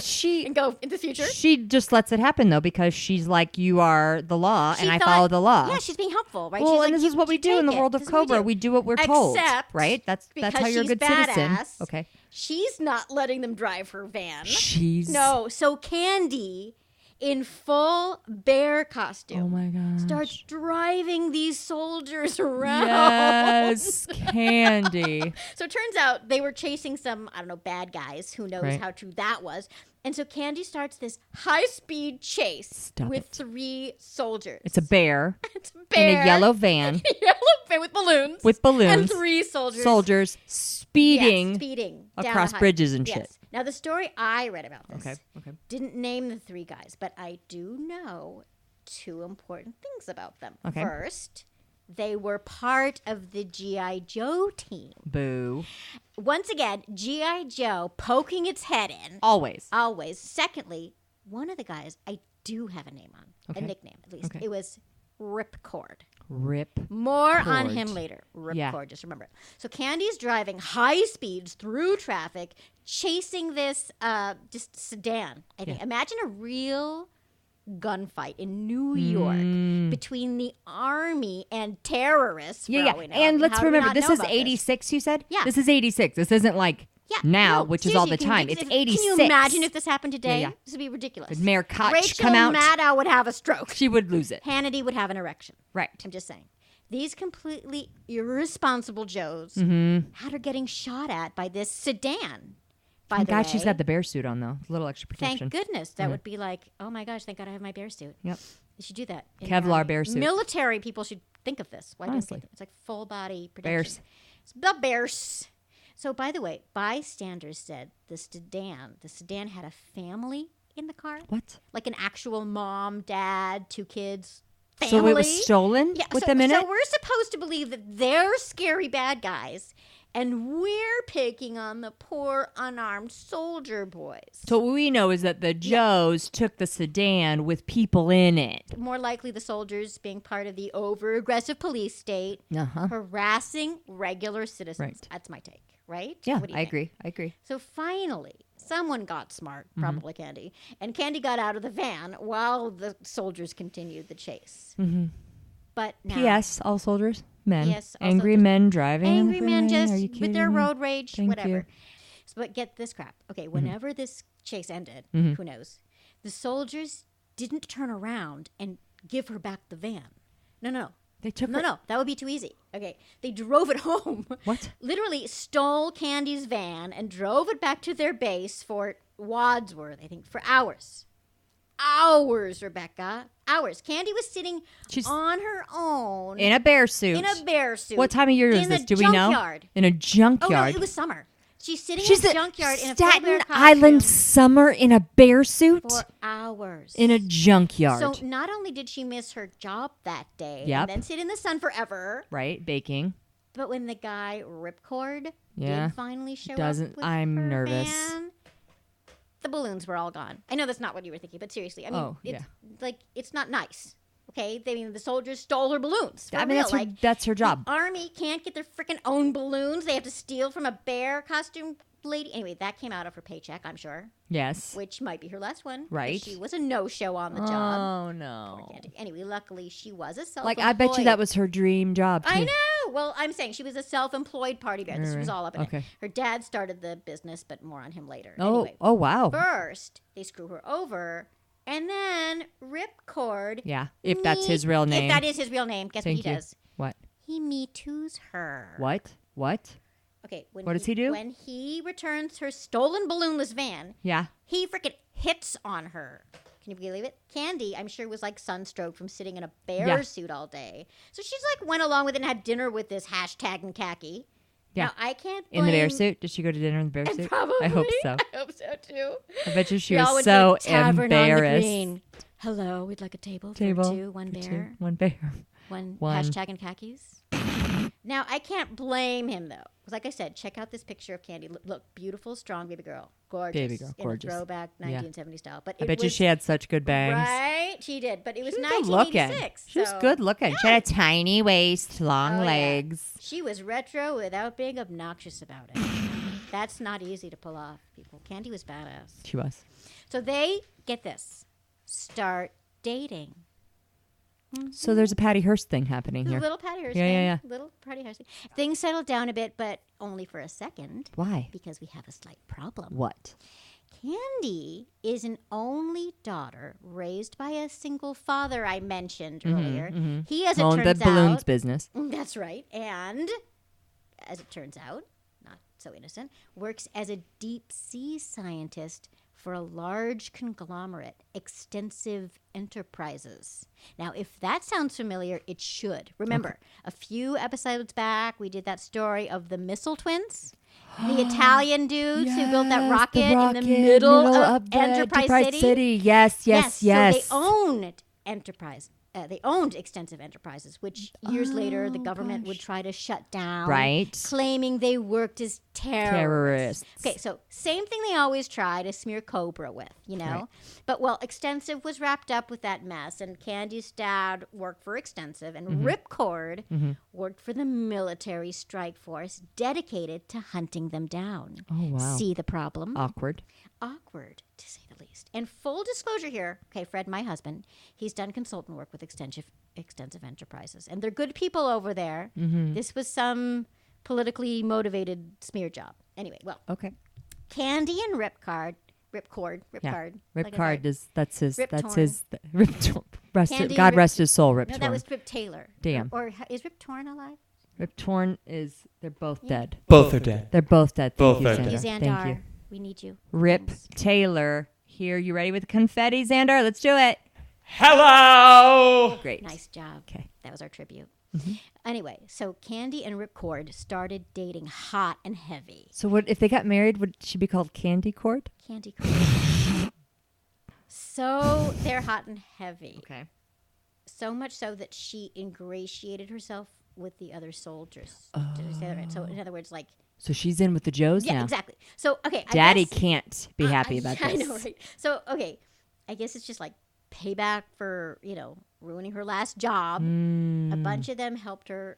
she,
and go in the future.
she just lets it happen though because she's like, you are the law,
She
and I
thought-
follow the law.
Yeah, she's being helpful, right?
Well,
she's
and
like,
this
you-
is what we
you
do in the
take
world
it.
of
This is what
Cobra.
do.
We do what we're told,
Except
right? That's
because
how you're a
she's
good citizen.
badass,
Okay.
She's not letting them drive her van.
She's
No, so Candy in full bear costume.
Oh my gosh.
Starts driving these soldiers around.
Yes, Candy.
So it turns out they were chasing some, I don't know, bad guys. Who knows how true that was. And so Candy starts this high-speed chase with 3 soldiers.
It's a bear.
It's a bear.
In a yellow van.
Yellow van with balloons. And 3 soldiers.
Soldiers speeding.
Yes, speeding.
Across bridges and shit.
Now, the story I read about this
Okay.
didn't name the 3 guys, but I do know 2 important things about them.
Okay.
First, they were part of the G.I. Joe team.
Boo.
Once again, G.I. Joe poking its head in.
Always.
Secondly, one of the guys I do have a name on, a nickname at least.
Okay.
It was Ripcord.
More
on him later. Ripcord, just remember it. So Candy's driving high speeds through traffic, chasing this just sedan. I think. Imagine a real gunfight in New York between the army and terrorists.
And let's remember, this is 86, you said?
Yeah.
This is 86. This isn't like now, which is all the time. It's 86.
Can you imagine if this happened today?
Yeah.
This would be ridiculous.
Would Mayor Koch
Rachel
come out?
Maddow would have a stroke.
She would lose it.
Hannity would have an erection.
Right.
I'm just saying. These completely irresponsible Joes had her getting shot at by this sedan. By the way,
she's got the bear suit on, though. A little extra protection.
Thank goodness. That would be like, oh my gosh, thank God I have my bear suit.
Yep.
They should do that.
Kevlar bear suit.
Military people should think of this. Why
Honestly.
don't they? It's like full body protection.
Bears.
It's the bears. So, by the way, bystanders said the sedan had a family in the car.
What?
Like an actual mom, dad, 2 kids. Family.
So it was stolen with them in it?
So we're supposed to believe that they're scary bad guys, and we're picking on the poor unarmed soldier boys.
So what we know is that the Joes took the sedan with people in it.
More likely the soldiers being part of the over-aggressive police state, harassing regular citizens.
Right.
That's my take, right?
Yeah,
What do you
I
think?
agree.
So finally, someone got smart, probably Candy, and Candy got out of the van while the soldiers continued the chase. But now,
P.S. All soldiers, men.
Yes, all
angry
soldiers.
men driving.
Angry
on the
men
freeway.
just
Are you
with their
kidding me?
road rage,
Thank
whatever.
you.
So, but get this crap. Okay, whenever this chase ended, who knows? The soldiers didn't turn around and give her back the van. No.
They took her.
No, that would be too easy. Okay, they drove it home.
What?
Literally stole Candy's van and drove it back to their base, Fort Wadsworth, I think, for hours. Hours, Rebecca. Hours. Candy was sitting on her own.
In a bear suit.
What
time of year is this? Do we know? In a junkyard.
Oh, no, it was summer. She's sitting in a junkyard in a full
Staten
bear costume
Island summer in a bear suit?
for hours.
In a junkyard.
So not only did she miss her job that day
Yep.
and then sit in the sun forever,
Right, baking.
but when the guy Ripcord
Yeah.
did finally show
Doesn't-
up with
I'm
her
nervous.
van, the balloons were all gone. I know that's not what you were thinking, but seriously, I mean, it's not nice. Okay, the soldiers stole her balloons. For real.
That's her job.
The army can't get their freaking own balloons. They have to steal from a bear costume lady. Anyway, that came out of her paycheck, I'm sure.
Yes.
Which might be her last one.
Right.
She was a no-show on the job.
Oh, no.
Poor Candy. Anyway, luckily, she was a self-employed.
I bet you that was her dream job, too.
I know. Well, I'm saying she was a self-employed party bear. This was all up in
Okay.
it. Her dad started the business, but more on him later.
Oh,
Anyway,
wow.
first, they screw her over, and then Ripcord.
Yeah, if that's his real name.
If that is his real name, guess
Thank
what he
you.
does?
What?
He Me Too's her.
What?
Okay.
What does he do?
When he returns her stolen balloonless van,
Yeah.
he freaking hits on her. Can you believe it? Candy, I'm sure, was like sunstroke from sitting in a bear suit all day. So she's like went along with it and had dinner with this hashtag and khaki.
Yeah.
Now, I can't
In the bear
blame-
suit? Did she go to dinner in the bear suit?
Probably.
I hope so.
I hope so, too.
I bet you she
We all
was
went to
so
a tavern on the
embarrassed.
green. Hello, we'd like a table for two, one
for
bear,
two, one bear.
one
One.
hashtag and khakis. Now, I can't blame him, though. Like I said, check out this picture of Candy. Look, beautiful, strong baby girl. Gorgeous.
Baby girl, gorgeous.
In a throwback 1970s style. But
I bet you she had such good bangs.
Right? She did. But it was
She was good looking.
1986.
She was
so-
good looking. She had a tiny waist, long
Oh, yeah.
legs.
She was retro without being obnoxious about it. That's not easy to pull off, people. Candy was badass.
She was.
So they, get this, start dating.
So there's a Patty Hearst thing happening here.
Little Patty Hearst.
Yeah.
Little Patty Hearst. Things settled down a bit, but only for a second.
Why?
Because we have a slight problem.
What?
Candy is an only daughter raised by a single father I mentioned earlier. He, as it
Owned
turns
the balloons
out,
business.
that's right, and as it turns out, not so innocent, works as a deep sea scientist for a large conglomerate, Extensive Enterprises. Now, if that sounds familiar, it should. Remember, a few episodes back, we did that story of the missile twins. The Italian dudes who built that rocket in the middle of Enterprise City.
Yes.
So they owned Enterprise. They owned Extensive Enterprises, which years later the government would try to shut down.
Right.
Claiming they worked as terrorists. Okay, so same thing they always try to smear Cobra with, you know?
Right.
But, well, Extensive was wrapped up with that mess, and Candy's dad worked for Extensive, and Ripcord worked for the military strike force dedicated to hunting them down.
Oh, wow.
See the problem?
Awkward.
Awkward, to say the least. And full disclosure here, okay, Fred, my husband, he's done consultant work with Extensive Enterprises, and they're good people over there. This was some politically motivated smear job. Anyway, well,
Okay.
Candy and Ripcord.
Ripcord is that's his.
Rip
That's
Torn.
his.
Candy
God
Rip-
rest his soul. Rip
No,
Torn.
that was Rip Taylor.
Damn.
Or is Rip Torn alive?
Rip Torn is. They're both dead.
Both are dead.
They're both dead.
Both
Thank
are
you,
dead.
Xander.
Xandar,
Thank you.
we need you.
Rip
Thanks.
Taylor. Here, you ready with the confetti, Xander? Let's do it.
Hello!
Great.
Nice job.
Okay.
That was our tribute. Anyway, so Candy and Ripcord started dating hot and heavy.
So, what if they got married? Would she be called Candy Cord?
Candy Cord. So they're hot and heavy.
Okay.
So much so that she ingratiated herself with the other soldiers. Did I say that right? So in other words, like,
So she's in with the Joes
yeah,
now.
exactly. So okay,
Daddy
I guess,
can't be happy about
I
this.
know, right? So okay, I guess it's just like payback for ruining her last job. A bunch of them helped her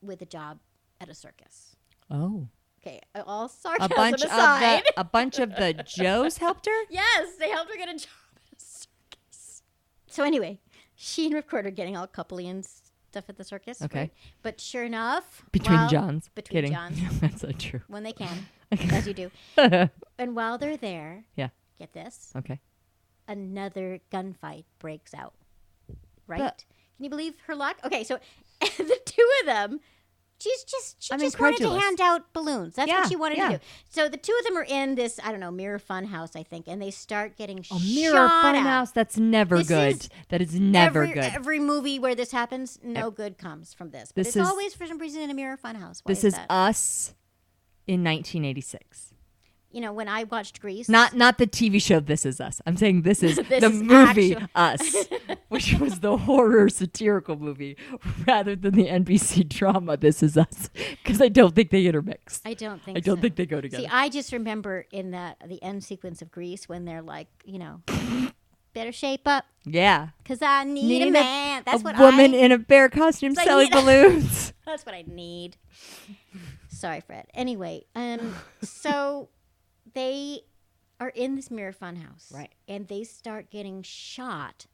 with a job at a circus.
Oh.
Okay, all
A
sarcasm
bunch
aside.
of the Joes helped her?
Yes, they helped her get a job at a circus. So anyway, she and Ripcord are getting all coupley and stuff at the circus.
Okay.
Right? But sure enough,
Between Johns.
Between
Kidding.
Johns.
That's not true.
When they can, as you do. And while they're there,
Yeah.
get this,
Okay.
another gunfight breaks out. Right?
But-
Can you believe her luck? Okay, so the two of them, she just wanted to
incredulous.
hand out balloons. That's
Yeah,
what she wanted
yeah.
to do. So the two of them are in this, I don't know, Mirror Funhouse, I think, and they start getting
A mirror
shot at.
funhouse. That's never
This
good.
is
That is never good.
Every movie where this happens, no good comes from this. But
This
it's
is-
always for some reason in a Mirror Funhouse. Why
This is
that?
us in 1986.
When I watched Grease.
Not the TV show This Is Us. I'm saying this is
This
the
is
movie
actual-
Us, which was the horror satirical movie rather than the NBC drama This Is Us, because I don't think they intermix.
I don't think
I don't
so.
think they go together.
See, I just remember in the end sequence of Grease when they're like, better shape up
Yeah.
because I need a man. That's
a
what
woman
I
in a bear costume
It's like,
selling balloons.
That's what I need. Sorry, Fred. Anyway, so they are in this Mirror Funhouse.
Right.
And they start getting shot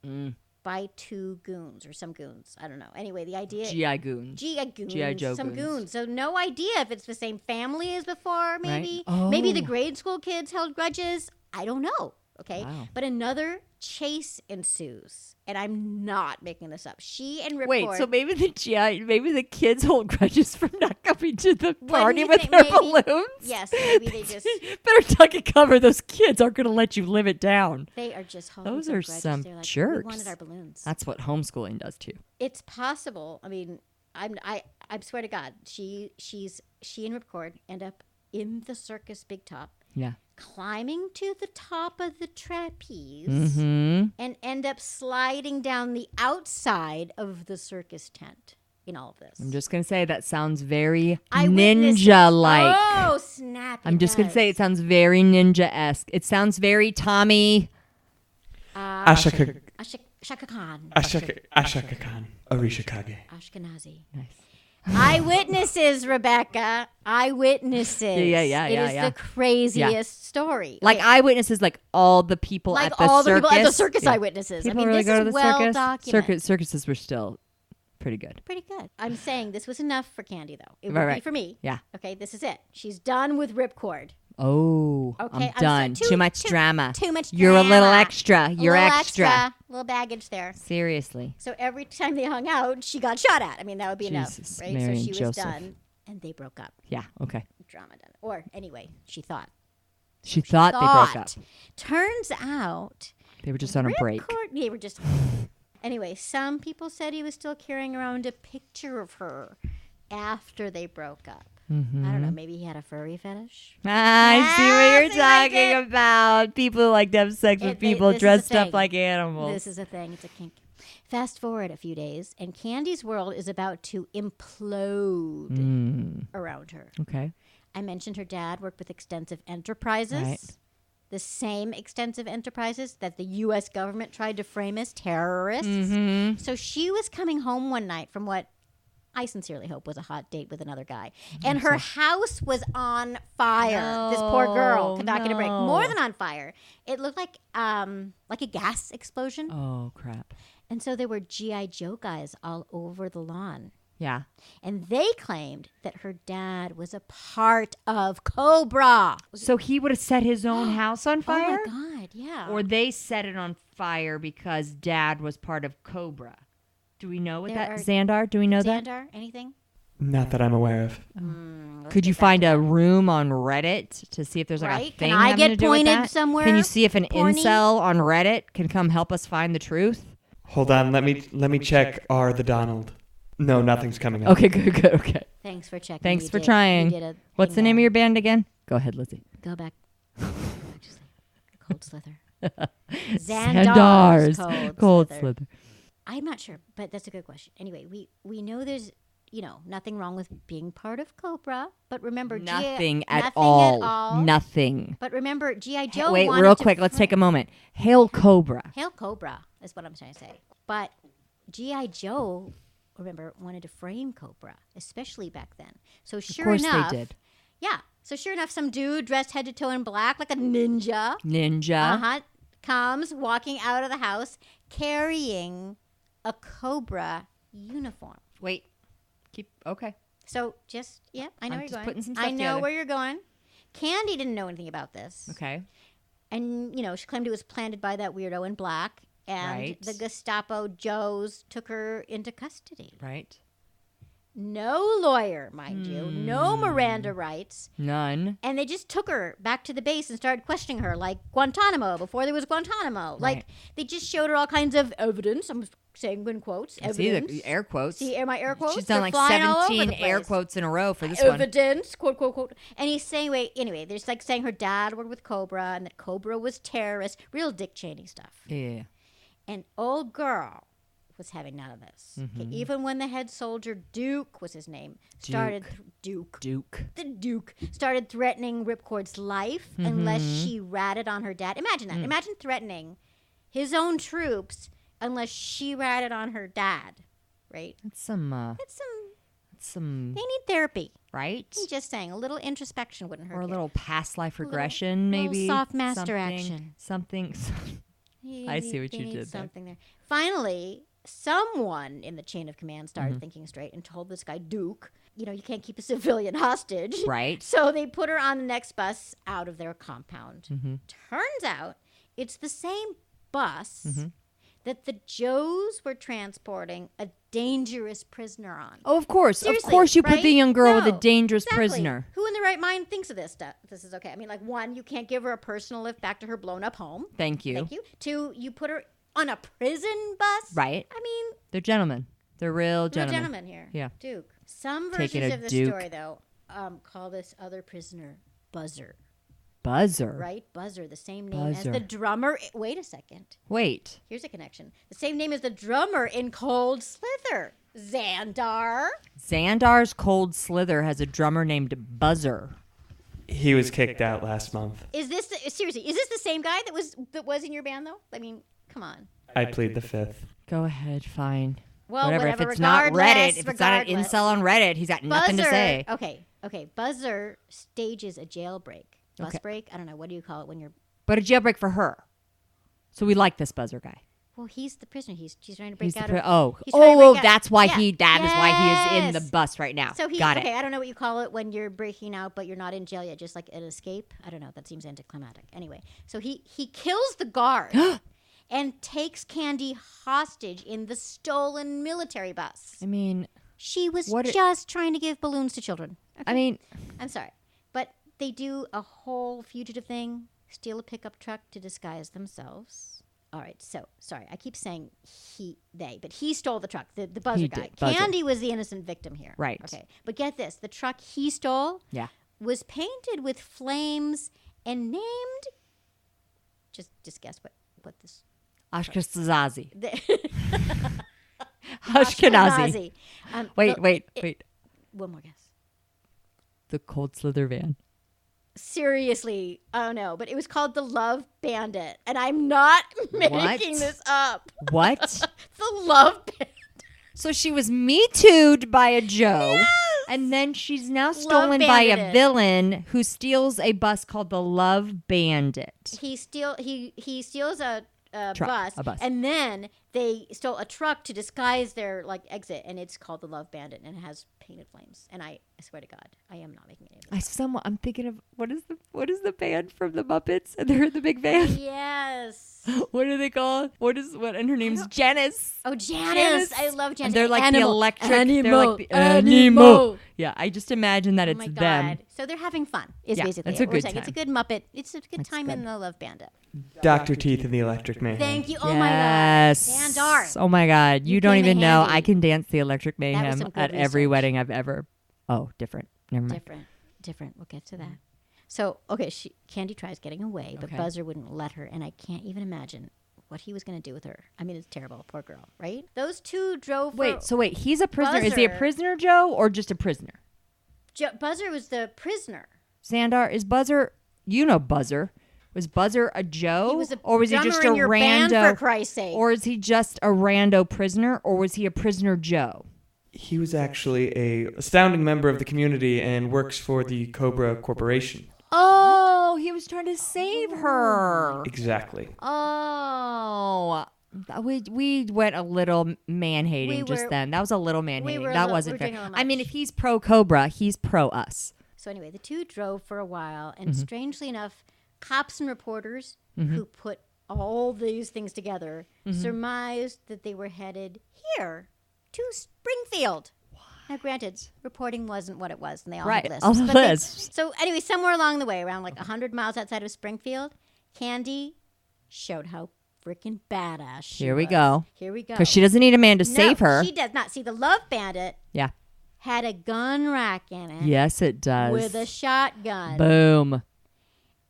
by two goons or some goons. I don't know. Anyway, the idea...
GI goons.
GI goons.
G.I. Joe
some
goons.
goons. So no idea if it's the same family as before, maybe.
Right.
Maybe the
Oh.
grade school kids held grudges. I don't know. Okay.
Wow.
But another chase ensues. And I'm not making this up. She and Ripcord...
Wait, so maybe the kids hold grudges from not coming to the party
you
with
think
their
maybe-
balloons?
Yes, maybe they just...
Better tuck and cover. Those kids aren't going to let you live it down.
They are just holding
Those
some
are
grudges.
some
They're like,
jerks.
We wanted our balloons.
That's what homeschooling does too.
It's possible. I mean, I swear to God, she and Ripcord end up in the circus big top,
Yeah.
climbing to the top of the trapeze,
Mm-hmm.
and end up sliding down the outside of the circus tent in all of this.
I'm just going to say that sounds very
Eyewitnesses.
ninja-like.
Oh, snap.
I'm just going to say it sounds very ninja-esque. It sounds very Tommy.
Ashaka
Shaka Khan.
Khan. Arishikage.
Ashkenazi.
Nice.
Eyewitnesses, Rebecca. Eyewitnesses.
Yeah,
It is the craziest story.
Like
Okay.
eyewitnesses, like all the people
Like
at the
all
circus.
the people at the circus
Yeah.
eyewitnesses.
People
I mean,
really
this
go to
is
the
well
circus.
documented.
Circuses were still pretty good.
Pretty good. I'm saying this was enough for Candy, though. It would
Right,
be
right.
for me.
Yeah.
Okay, this is it. She's done with Ripcord.
Oh,
Okay,
I'm done.
so-
too much drama.
Too much
You're a little
drama.
extra. You're
a little
extra.
Little baggage there.
Seriously.
So every time they hung out, she got shot at. I mean, that would be
Jesus,
enough, right?
Mary
So she
and
was
Joseph.
done, and they broke up.
Yeah, okay.
Drama done. Or anyway, she thought.
She thought they broke up.
Turns out
They were just on a break.
They were just. Anyway, some people said he was still carrying around a picture of her after they broke up.
Mm-hmm.
I don't know. Maybe he had a furry fetish.
I see what you're
see what I
talking
did?
about. People who like to have sex with people
this is a
dressed up
thing.
like animals.
This is a thing. It's a kink. Fast forward a few days, and Candy's world is about to implode around her.
Okay.
I mentioned her dad worked with extensive enterprises.
Right.
The same extensive enterprises that the U.S. government tried to frame as terrorists.
Mm-hmm.
So she was coming home one night from what I sincerely hope was a hot date with another guy. And her house was on fire. This poor girl could not get a break. More than on fire. It looked like a gas explosion.
Oh, crap.
And so there were G.I. Joe guys all over the lawn.
Yeah.
And they claimed that her dad was a part of Cobra.
So he would have set his own house on fire?
Oh, my God, yeah.
Or they set it on fire because dad was part of Cobra. Do we know what that? Xandar, do we know that?
Xandar, anything?
Not that I'm aware of.
Could you find a room on Reddit to see if there's like a
Right?
thing
Can I
having
get
to do with
pointed
that?
somewhere?
Can you see if an
Porny?
incel on Reddit can come help us find the truth?
Hold on, let me check R the Donald. No, nothing's coming up.
Okay, good, okay.
Thanks for checking.
Thanks
You
for
did-
trying.
you did a
What's the
thing
name of
there.
your band again? Go ahead, Lizzie.
Go back. Just like Cold Slither.
Xandar's
Cold
Slither.
Slither. I'm not sure, but that's a good question. Anyway, we know there's nothing wrong with being part of Cobra, but remember
Nothing at
nothing
all.
At all.
Nothing.
But remember, G.I. Joe.
Wait,
wanted
real
to
quick. Let's
frame-
take a moment. Hail Cobra.
Hail Cobra is what I'm trying to say. But G.I. Joe, remember, wanted to frame Cobra, especially back then. So sure
course they
enough,
did.
Yeah. So sure enough, some dude dressed head to toe in black, like a ninja,
Ninja.
comes walking out of the house carrying a Cobra uniform.
Wait. Okay.
So just I know
I'm
where
just
you're going.
putting some
I
stuff
know
together.
where you're going. Candy didn't know anything about this.
Okay.
And, she claimed it was planted by that weirdo in black. And
Right.
the Gestapo Joes took her into custody.
Right.
No lawyer, mind you. No Miranda rights.
None.
And they just took her back to the base and started questioning her like Guantanamo before there was Guantanamo. Like,
Right.
they just showed her all kinds of evidence. I'm saying in quotes.
I see
Evidence.
the air quotes.
See my air quotes?
She's done
They're
like
flying all over
17
the
air
place.
quotes in a row for this one.
Evidence, quote, quote, quote. And he's saying, anyway, there's like saying her dad worked with Cobra and that Cobra was terrorist. Real Dick Cheney stuff.
Yeah.
And old girl was having none of this. Okay, even when the head soldier, Duke was his name, started
Duke.
the Duke started threatening Ripcord's life unless she ratted on her dad. Imagine that. Imagine threatening his own troops unless she ratted on her dad. Right?
That's some.
That's some.
They
They need therapy.
right?
I'm just saying, a little introspection wouldn't hurt.
Or a
you.
little past life
little-
regression,
little
maybe.
soft master
Something-
action.
Something. I see what
They
you
need
did there.
something there. Finally, someone in the chain of command started thinking straight and told this guy Duke, you can't keep a civilian hostage.
Right.
So they put her on the next bus out of their compound.
Mm-hmm.
Turns out it's the same bus
Mm-hmm.
that the Joes were transporting a dangerous prisoner on.
Oh, of course.
Seriously,
Of course you put the
right?
young girl with a
No,
dangerous
exactly.
prisoner.
Who in the right mind thinks of this stuff? This is okay. I mean, like, one, you can't give her a personal lift back to her blown up home.
Thank you.
Thank you. Two, you put her on a prison bus.
Right.
I mean,
They're gentlemen. They're real
real
gentlemen.
gentleman here.
Yeah.
Duke. Some
Taking
versions
a
of the
Duke.
story, though, call this other prisoner Buzzer.
Buzzer.
Right? Buzzer, the same name as
Buzzer.
the drummer. Wait a second.
Wait.
Here's a connection. The same name as the drummer in Cold Slither. Xandar.
Xandar's Cold Slither has a drummer named Buzzer.
He was kicked out last month.
Is this seriously? Is this the same guy that was in your band though? I mean, come on.
I plead the fifth.
Go ahead, fine.
Well,
Whatever. If
whatever,
it's not Reddit,
regardless,
if it's not an
regardless.
incel on Reddit, he's got nothing to
Buzzer.
say.
Okay. Buzzer stages a jailbreak. Bus
Okay.
break? I don't know. What do you call it when you're?
But a jailbreak for her. So we like this Buzzer guy.
Well, he's the prisoner. She's trying to break out.
That's why he is in the bus right now.
So
Got it.
Okay, I don't know what you call it when you're breaking out, but you're not in jail yet, just like an escape. I don't know. That seems anticlimactic. Anyway, so he kills the guard and takes Candy hostage in the stolen military bus.
I mean,
she was just trying to give balloons to children. Okay.
I mean,
I'm sorry, but they do a whole fugitive thing, steal a pickup truck to disguise themselves. All right, so, sorry, I keep saying but he stole the truck, the buzzer guy. Candy was the innocent victim here.
Right.
Okay, but get this, the truck he stole was painted with flames and named, just guess what this...
Ashkenazi. Ashkenazi. Wait.
One more guess.
The Cold Slither van.
Seriously, I don't know, but it was called the Love Bandit, and I'm not making this up.
What?
The Love Bandit.
So she was Me Too'd by a Joe, and then she's now stolen by a villain who steals a bus called the Love Bandit.
He steals a bus, and then they stole a truck to disguise their exit, and it's called the Love Bandit, and it has painted flames. And I swear to God, I am not making any of this.
I'm thinking of what is the band from the Muppets, and they're in the big van.
Yes.
What are they called? And her name's Janice.
Oh, Janice! I love Janice.
And they're like the electric.
Animo.
They're like the Animo. Yeah, I just imagine that it's them.
So they're having fun. Basically
it's a
what
good
saying.
time.
It's a good Muppet. It's a good time in the Love Bandit.
Dr. Teeth and the Electric Mayhem.
Thank you. Oh my God. Sandar.
Oh my God. You don't even know. I can dance the Electric
That was
Mayhem
some good
at every
research.
wedding I've ever. Oh, different. Never mind.
Different. We'll get to that. So, okay, Candy tries getting away, but Buzzer wouldn't let her, and I can't even imagine what he was going to do with her. I mean, it's terrible. Poor girl, right? Those two drove
Wait, he's a prisoner. Is he a prisoner, Joe, or just a prisoner?
Buzzer was the prisoner.
Sandar, is Buzzer... You know Buzzer. Was Buzzer a Joe?
Or was he just a rando? Band, for Christ's sake.
Or is he just a rando prisoner? Or was he a prisoner Joe?
He was actually a astounding member of the community and works for the Cobra Corporation.
Oh, he was trying to save her.
Exactly.
Oh, we went a little man-hating then. That was a little man-hating. That wasn't fair. I mean, if he's pro-Cobra, he's pro-us.
So anyway, the two drove for a while, and strangely enough, cops and reporters who put all these things together surmised that they were headed here to Springfield. Now, granted, reporting wasn't what it was, and they all had lists. So anyway, somewhere along the way, around 100 miles outside of Springfield, Candy showed how freaking badass she was.
Here we go.
Because
she doesn't need a man to save her.
She does not. See, the Love Bandit had a gun rack in it.
Yes, it does.
With a shotgun.
Boom.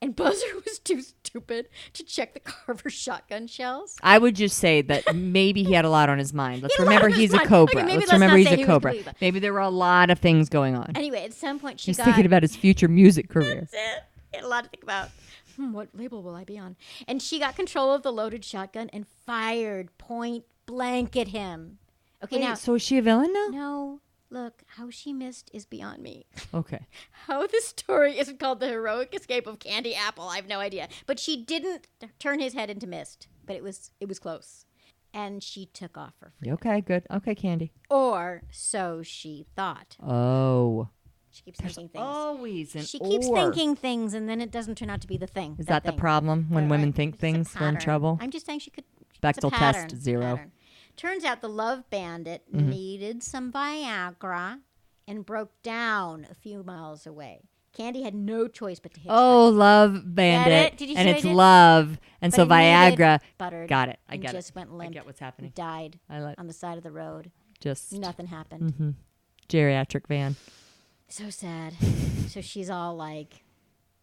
And Buzzer was too stupid to check the Carver shotgun shells.
I would just say that maybe he had a lot on his mind. Let's remember he's a Cobra.
Okay,
let's remember he's a Cobra. Maybe there were a lot of things going on.
Anyway, at some point
he's thinking about his future music career.
That's it. He had a lot to think about. What label will I be on? And she got control of the loaded shotgun and fired point blank at him. Okay,
Wait,
now.
So is she a villain now?
No. Look, how she missed is beyond me.
Okay.
How this story isn't called The Heroic Escape of Candy Apple, I have no idea. But she didn't turn his head into mist, but it was close. And she took off her freedom.
Okay, good. Okay, Candy.
Or so she thought.
Oh.
She keeps thinking things.
Always an
She keeps thinking things, and then it doesn't turn out to be the thing.
Is that the problem? When women think things, we're in trouble?
I'm just saying she could.
Bechtel test 0.
Turns out the Love Bandit needed some Viagra and broke down a few miles away. Candy had no choice but to hitchhike.
Oh, Love Bandit.
Did you
and
see
it's love. And so Viagra.
Buttered.
Got it. I
and
get
just
it.
went limp.
I get what's happening.
Died on the side of the road.
Just.
Nothing happened.
Geriatric van.
So sad. So she's all like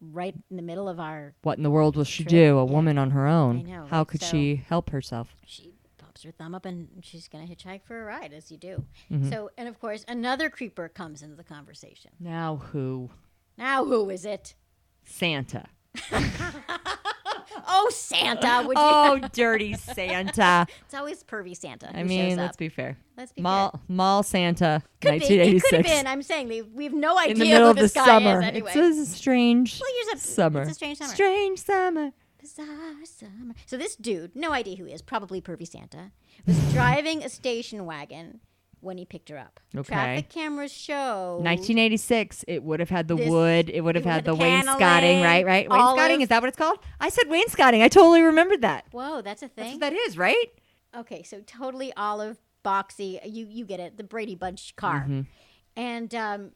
right in the middle of our.
What in the world will she do? A woman on her own.
I know.
How could she help herself?
She pops her thumb up and she's going to hitchhike for a ride, as you do. So, and of course, another creeper comes into the conversation.
Now who?
Now who is it?
Santa.
Oh, Santa! Would you?
Oh, dirty Santa!
It's always pervy Santa.
I mean, let's be fair.
Let's be fair.
Mall Santa,
could
1986.
It could have been. I'm saying we have no idea
in the middle
who
of the
this guy
summer.
is anyway.
It's a strange
summer.
It's a strange summer.
The bizarre summer. So this dude, no idea who he is, probably Pervy Santa, was driving a station wagon when he picked her up.
Okay.
Traffic cameras show
1986. It would have had the
This-
wood. It would have
it
had
would
the
have
wainscoting,
paneling,
right?
olive.
Wainscoting, is that what it's called? I said wainscoting. I totally remembered that.
Whoa, that's a
That's
thing.
what that is, right?
Okay, so totally olive, boxy. You get it. The Brady Bunch car,
Mm-hmm.
and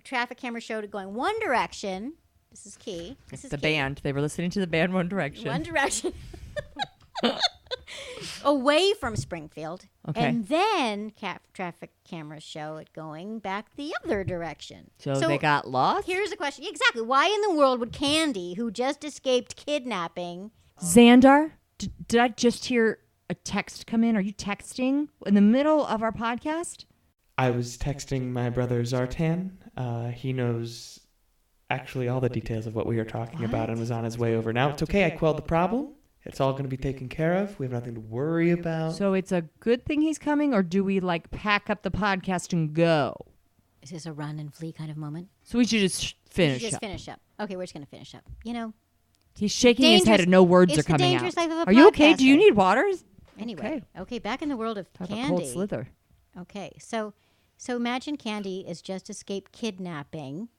traffic camera showed it going one direction. This is key. This is
The
key.
band. They were listening to the band One Direction.
One direction. Away from Springfield.
Okay.
And then traffic cameras show it going back the other direction.
So they got lost?
Here's the question. Exactly. Why in the world would Candy, who just escaped kidnapping...
Xandar, did I just hear a text come in? Are you texting in the middle of our podcast?
I was texting my brother Zartan. He knows actually all the details of what we are talking about and was on his way over. Now it's okay. I quelled the problem. It's all going to be taken care of. We have nothing to worry about.
So it's a good thing he's coming, or do we pack up the podcast and go?
Is this a run and flee kind of moment?
So we should just finish up.
Finish up. Okay, we're just going to finish up.
He's shaking his head and no words
it's
are coming
the dangerous
out.
life of a
Are you okay? Do you
podcaster.
need water?
Anyway, okay, back in the world of
Have a
Candy.
cold slither.
Okay, so imagine Candy has just escaped kidnapping,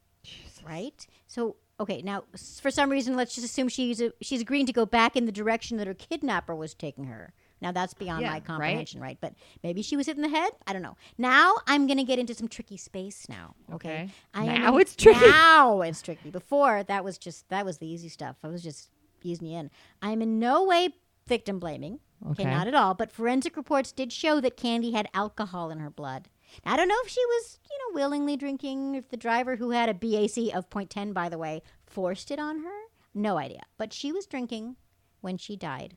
right? So, okay, now for some reason, let's just assume she's agreeing to go back in the direction that her kidnapper was taking her. Now that's beyond my comprehension, right? But maybe she was hit in the head. I don't know. Now I'm gonna get into some tricky space now. Okay.
It's tricky.
Now it's tricky. Before that was the easy stuff. I was just easing you in. I'm in no way victim blaming. Okay, not at all. But forensic reports did show that Candy had alcohol in her blood. Now, I don't know if she was, willingly drinking, if the driver, who had a BAC of 0.10, by the way, forced it on her. No idea. But she was drinking when she died.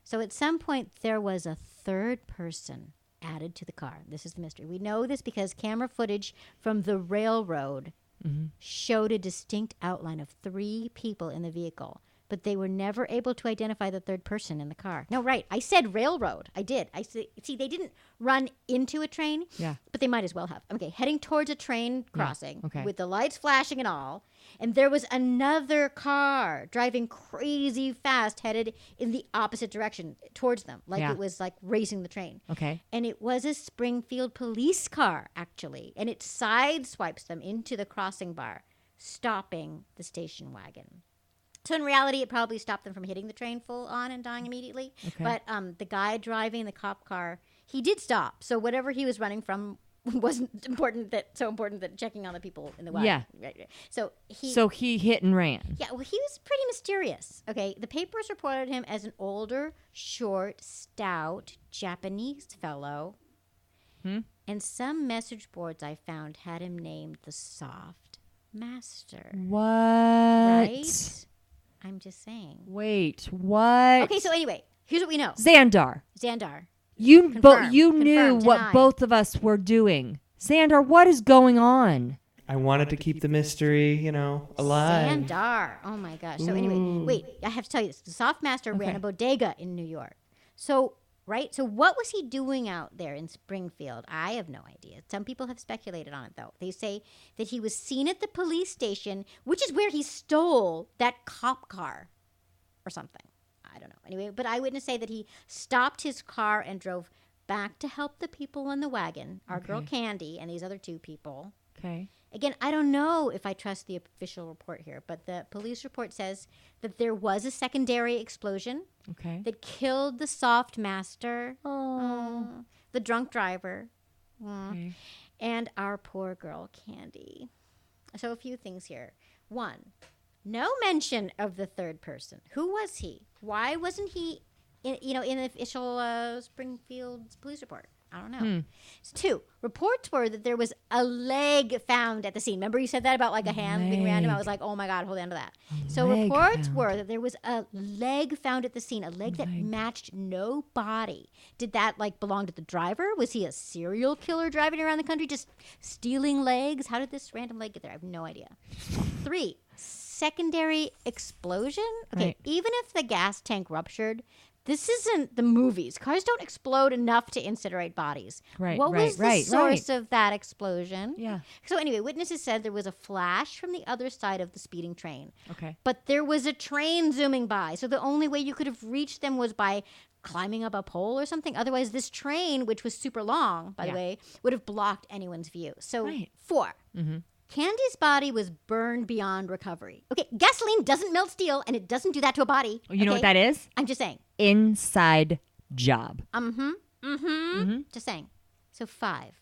So at some point, there was a third person added to the car. This is the mystery. We know this because camera footage from the railroad showed a distinct outline of 3 people in the vehicle. But they were never able to identify the third person in the car. No, right. I said railroad. I did. See, they didn't run into a train.
Yeah.
But they might as well have. Okay, heading towards a train crossing
okay.
with the lights flashing and all. And there was another car driving crazy fast, headed in the opposite direction towards them. It was racing the train.
Okay.
And it was a Springfield police car, actually. And it sideswipes them into the crossing bar, stopping the station wagon. So in reality, it probably stopped them from hitting the train full on and dying immediately. Okay. But the guy driving the cop car, he did stop. So whatever he was running from wasn't important that checking on the people in the wagon.
Yeah.
Right. So
he hit and ran.
Yeah. Well, he was pretty mysterious. Okay. The papers reported him as an older, short, stout Japanese fellow. And some message boards I found had him named the Soft Master.
What?
Right? I'm just saying.
Wait, what?
Okay, so anyway, here's what we know.
Xandar.
You
knew what both of us were doing. Xandar, what is going on?
I wanted to keep the mystery, alive.
Xandar. Oh my gosh. So anyway, wait, I have to tell you this. The Soft Master ran a bodega in New York. So what was he doing out there in Springfield? I have no idea. Some people have speculated on it, though. They say that he was seen at the police station, which is where he stole that cop car or something. I don't know. Anyway, but eyewitnesses say that he stopped his car and drove back to help the people in the wagon, our girl Candy and these other 2 people.
Okay.
Again, I don't know if I trust the official report here, but the police report says that there was a secondary explosion that killed the Soft Master, the drunk driver, and our poor girl Candy. So a few things here. 1, no mention of the third person. Who was he? Why wasn't he in the official Springfield police report? I don't know. 2, reports were that there was a leg found at the scene. Remember you said that about a hand being random? I was like, oh my God, hold on to that. So reports were that there was a leg found at the scene, a leg that matched no body. Did that belong to the driver? Was he a serial killer driving around the country just stealing legs? How did this random leg get there? I have no idea. 3, secondary explosion. Okay, even if the gas tank ruptured, this isn't the movies. Cars don't explode enough to incinerate bodies.
Right,
what was the
right,
source of that explosion?
Yeah.
So anyway, witnesses said there was a flash from the other side of the speeding train.
Okay.
But there was a train zooming by. So the only way you could have reached them was by climbing up a pole or something. Otherwise, this train, which was super long, by the way, would have blocked anyone's view. So 4. Mm-hmm. Candy's body was burned beyond recovery. Okay, gasoline doesn't melt steel, and it doesn't do that to a body.
You know what that is?
I'm just saying.
Inside job.
Just saying. So 5.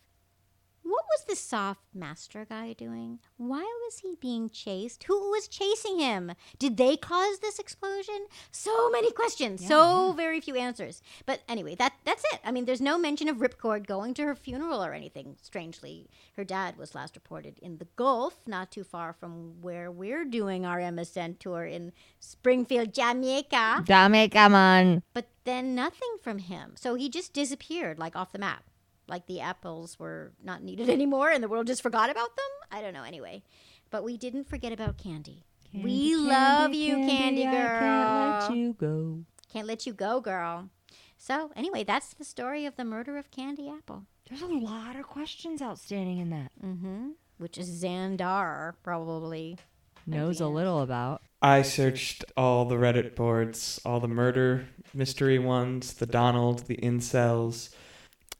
What was the soft master guy doing? Why was he being chased? Who was chasing him? Did they cause this explosion? So many questions, so very few answers. But anyway, that's it. I mean, there's no mention of Ripcord going to her funeral or anything, strangely. Her dad was last reported in the Gulf, not too far from where we're doing our MSN tour in Springfield, Jamaica.
Jamaica, man.
But then nothing from him. So he just disappeared, like off the map. Like the apples were not needed anymore and the world just forgot about them? I don't know, anyway. But we didn't forget about Candy. We love you, Candy girl.
I can't let you go.
Can't let you go, girl. So, anyway, that's the story of the murder of Candy Apple.
There's a lot of questions outstanding in that.
Mm-hmm. Which is Xandar probably
knows a little about.
I searched all the Reddit boards, all the murder mystery ones, the Donald, the incels.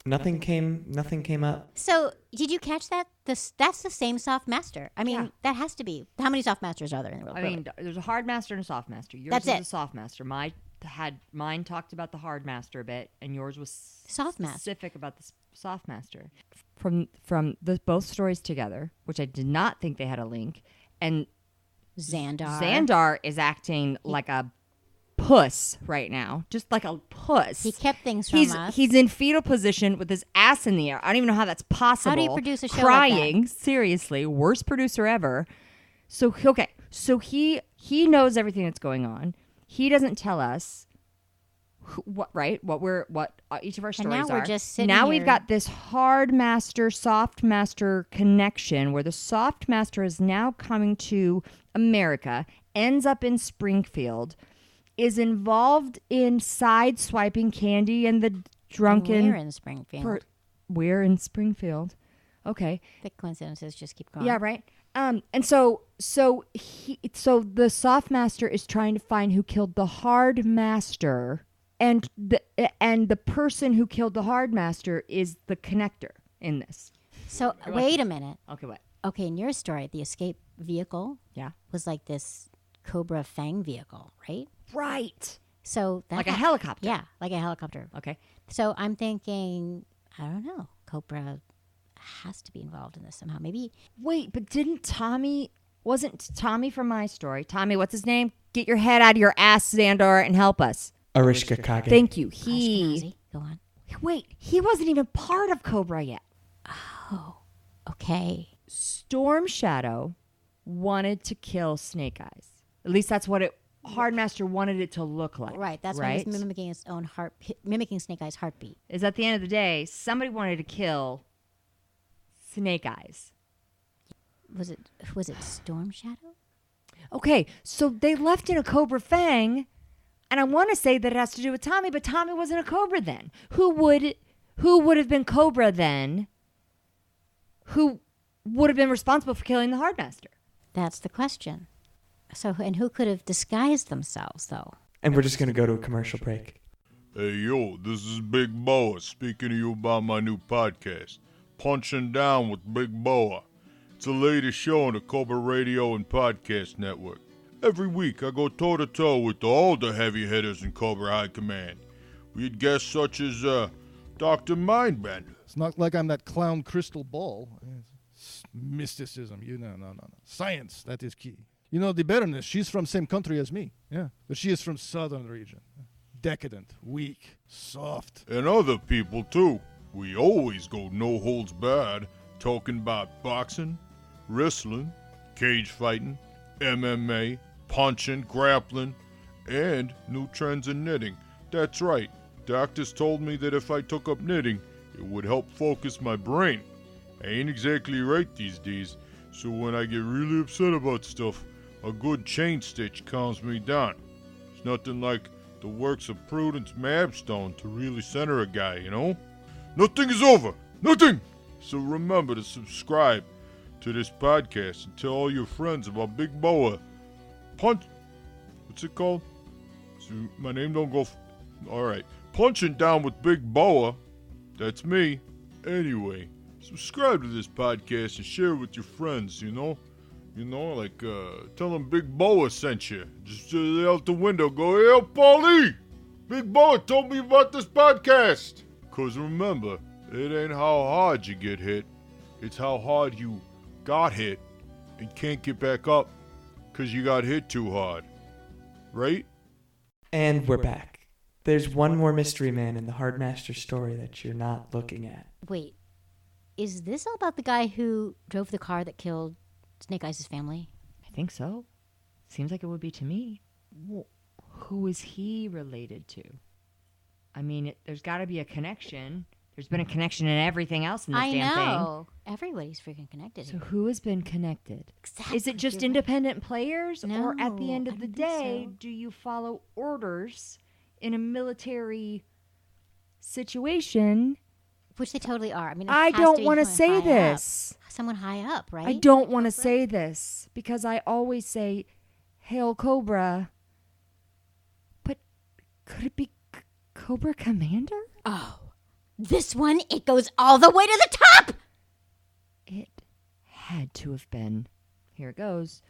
Nothing came up.
So, did you catch that? That's the same soft master. I mean, that has to be. How many soft masters are there in the world?
I mean, there's a hard master and a soft master. Yours
That's
is
it.
a soft master. Mine talked about the hard master a bit, and yours was specific about the soft master. From both stories together, which I did not think they had a link, and Xandar is acting like a puss right now, just like a puss.
He kept things from us.
He's in fetal position with his ass in the air. I don't even know how that's possible.
How do you produce a show
crying,
like that?
Seriously, worst producer ever. So he knows everything that's going on. He doesn't tell us what each of our stories
and now
are.
We're just sitting
now
here.
We've got this hard master, soft master connection where the soft master is now coming to America, ends up in Springfield, is involved in side-swiping Candy and the drunken...
We're in Springfield.
We're in Springfield. Okay.
The coincidences just keep going.
Yeah, right. And so the soft master is trying to find who killed the hard master, and the person who killed the hard master is the connector in this.
So wait a minute.
Okay, what?
Okay, in your story, the escape vehicle was like this Cobra Fang vehicle, right?
Right.
So
like a helicopter.
Yeah, like a helicopter.
Okay.
So I'm thinking, I don't know, Cobra has to be involved in this somehow. Maybe.
Wait, but wasn't Tommy from my story? Tommy, what's his name? Get your head out of your ass, Xandar, and help us.
Arishka Kage.
Thank you.
Go on.
Wait, he wasn't even part of Cobra yet.
Oh, okay.
Storm Shadow wanted to kill Snake Eyes. At least that's what Hardmaster wanted it to look like.
Right. That's why he's mimicking his own mimicking Snake Eyes' heartbeat.
Is at the end of the day, somebody wanted to kill Snake Eyes.
Was it Storm Shadow?
Okay, so they left in a Cobra Fang, and I want to say that it has to do with Tommy, but Tommy wasn't a Cobra then. Who would have been Cobra then? Who would have been responsible for killing the Hardmaster?
That's the question. So, and who could have disguised themselves, though?
And we're just going to go to a commercial break.
Hey, yo, this is Big Boa speaking to you about my new podcast, Punching Down with Big Boa. It's the latest show on the Cobra Radio and Podcast Network. Every week, I go toe-to-toe with all the heavy hitters in Cobra High Command. We had guests such as Dr. Mindbender.
It's not like I'm that clown crystal ball. It's mysticism, no. Science, that is key. You know, the Baroness, she's from same country as me. Yeah, but she is from southern region. Decadent, weak, soft.
And other people, too. We always go no holds barred, talking about boxing, wrestling, cage fighting, MMA, punching, grappling, and new trends in knitting. That's right. Doctors told me that if I took up knitting, it would help focus my brain. I ain't exactly right these days, so when I get really upset about stuff, a good chain stitch calms me down. It's nothing like the works of Prudence Mabstone to really center a guy, you know? Nothing is over. Nothing! So remember to subscribe to this podcast and tell all your friends about Big Boa. What's it called? So my name don't go... Alright. Punching Down with Big Boa. That's me. Anyway, subscribe to this podcast and share it with your friends, you know? Tell them Big Boa sent you. Just out the window, go, hey, Paulie! Big Boa told me about this podcast. Because remember, it ain't how hard you get hit. It's how hard you got hit and can't get back up because you got hit too hard. Right?
And we're back. There's one more mystery man in the Hardmaster story that you're not looking at.
Wait, is this all about the guy who drove the car that killed Snake Eyes' family?
I think so. Seems like it would be to me. Who is he related to? I mean, there's got to be a connection. There's been a connection in everything else in this damn thing.
I know. Everybody's freaking connected.
So who has been connected?
Exactly.
Is it just independent players?
No,
or at the end of
I
the
don't think
day,
so.
do you follow orders in a military situation?
Which they totally are. I mean,
I don't want to say this.
Someone high up, right?
I don't want to say this because I always say, Hail Cobra. But could it be Cobra Commander?
Oh, this one, it goes all the way to the top!
It had to have been. Here it goes.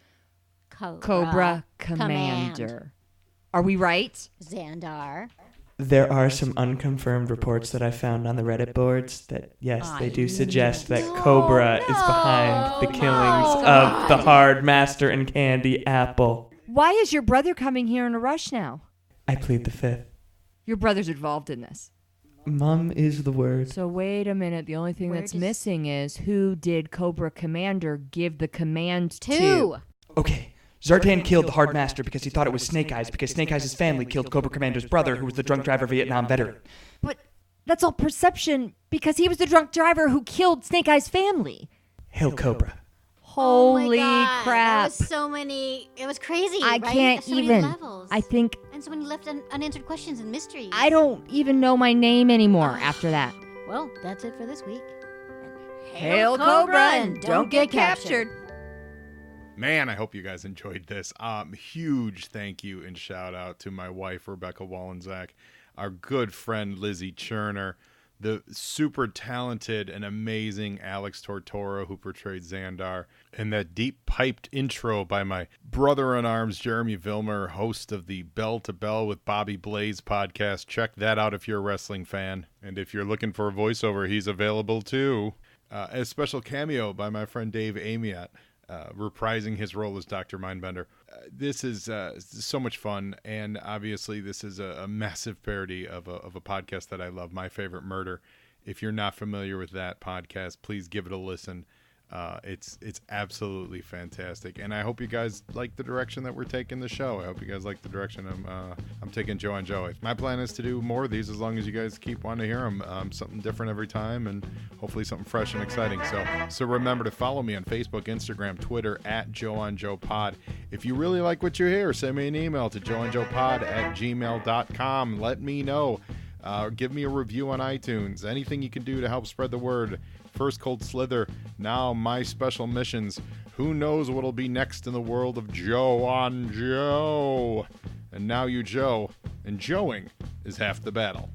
Cobra
Commander. Are we right?
Xandar.
There are some unconfirmed reports that I found on the Reddit boards that, yes, they do suggest that Cobra is behind the killings of the Hardmaster and Candy Appel.
Why is your brother coming here in a rush now?
I plead the fifth.
Your brother's involved in this.
Mum is the word.
So wait a minute. The only thing that's missing is who did Cobra Commander give the command to?
Okay, Zartan killed the Hardmaster because he thought it was Snake Eyes, because Snake Eyes' family killed Cobra Commander's brother, who was the drunk driver Vietnam veteran.
But that's all perception because he was the drunk driver who killed Snake Eyes' family.
Hail Cobra.
Holy
God,
crap.
That was so many. It was crazy.
I
right?
can't
So many
even.
levels.
I think
And so many left unanswered questions and mysteries.
I don't even know my name anymore after that.
Well, that's it for this week.
Hail Cobra and don't get captured.
Man, I hope you guys enjoyed this. Huge thank you and shout out to my wife, Rebekah Walendzak, our good friend, Lizzie Czerner, the super talented and amazing Alex Tortora, who portrayed Xandar, and that deep-piped intro by my brother-in-arms, Jeremy Vilmur, host of the Bell to Bell with Bobby Blaze podcast. Check that out if you're a wrestling fan. And if you're looking for a voiceover, he's available too. A special cameo by my friend Dave Amiott, reprising his role as Dr. Mindbender. This is so much fun, and obviously this is a massive parody of a podcast that I love, My Favorite Murder. If you're not familiar with that podcast, please give it a listen. It's absolutely fantastic, and I hope you guys like the direction that we're taking the show. I hope you guys like the direction I'm taking Joe and Joey. My plan is to do more of these as long as you guys keep wanting to hear them. Something different every time, and hopefully something fresh and exciting. So remember to follow me on Facebook, Instagram, Twitter at JoeOnJoePod. If you really like what you hear, send me an email to joeandjoepod@gmail.com. Let me know. Give me a review on iTunes. Anything you can do to help spread the word. First Cold Slither, now my special missions. Who knows what'll be next in the world of Joe on Joe? And now you Joe, and Joeing is half the battle.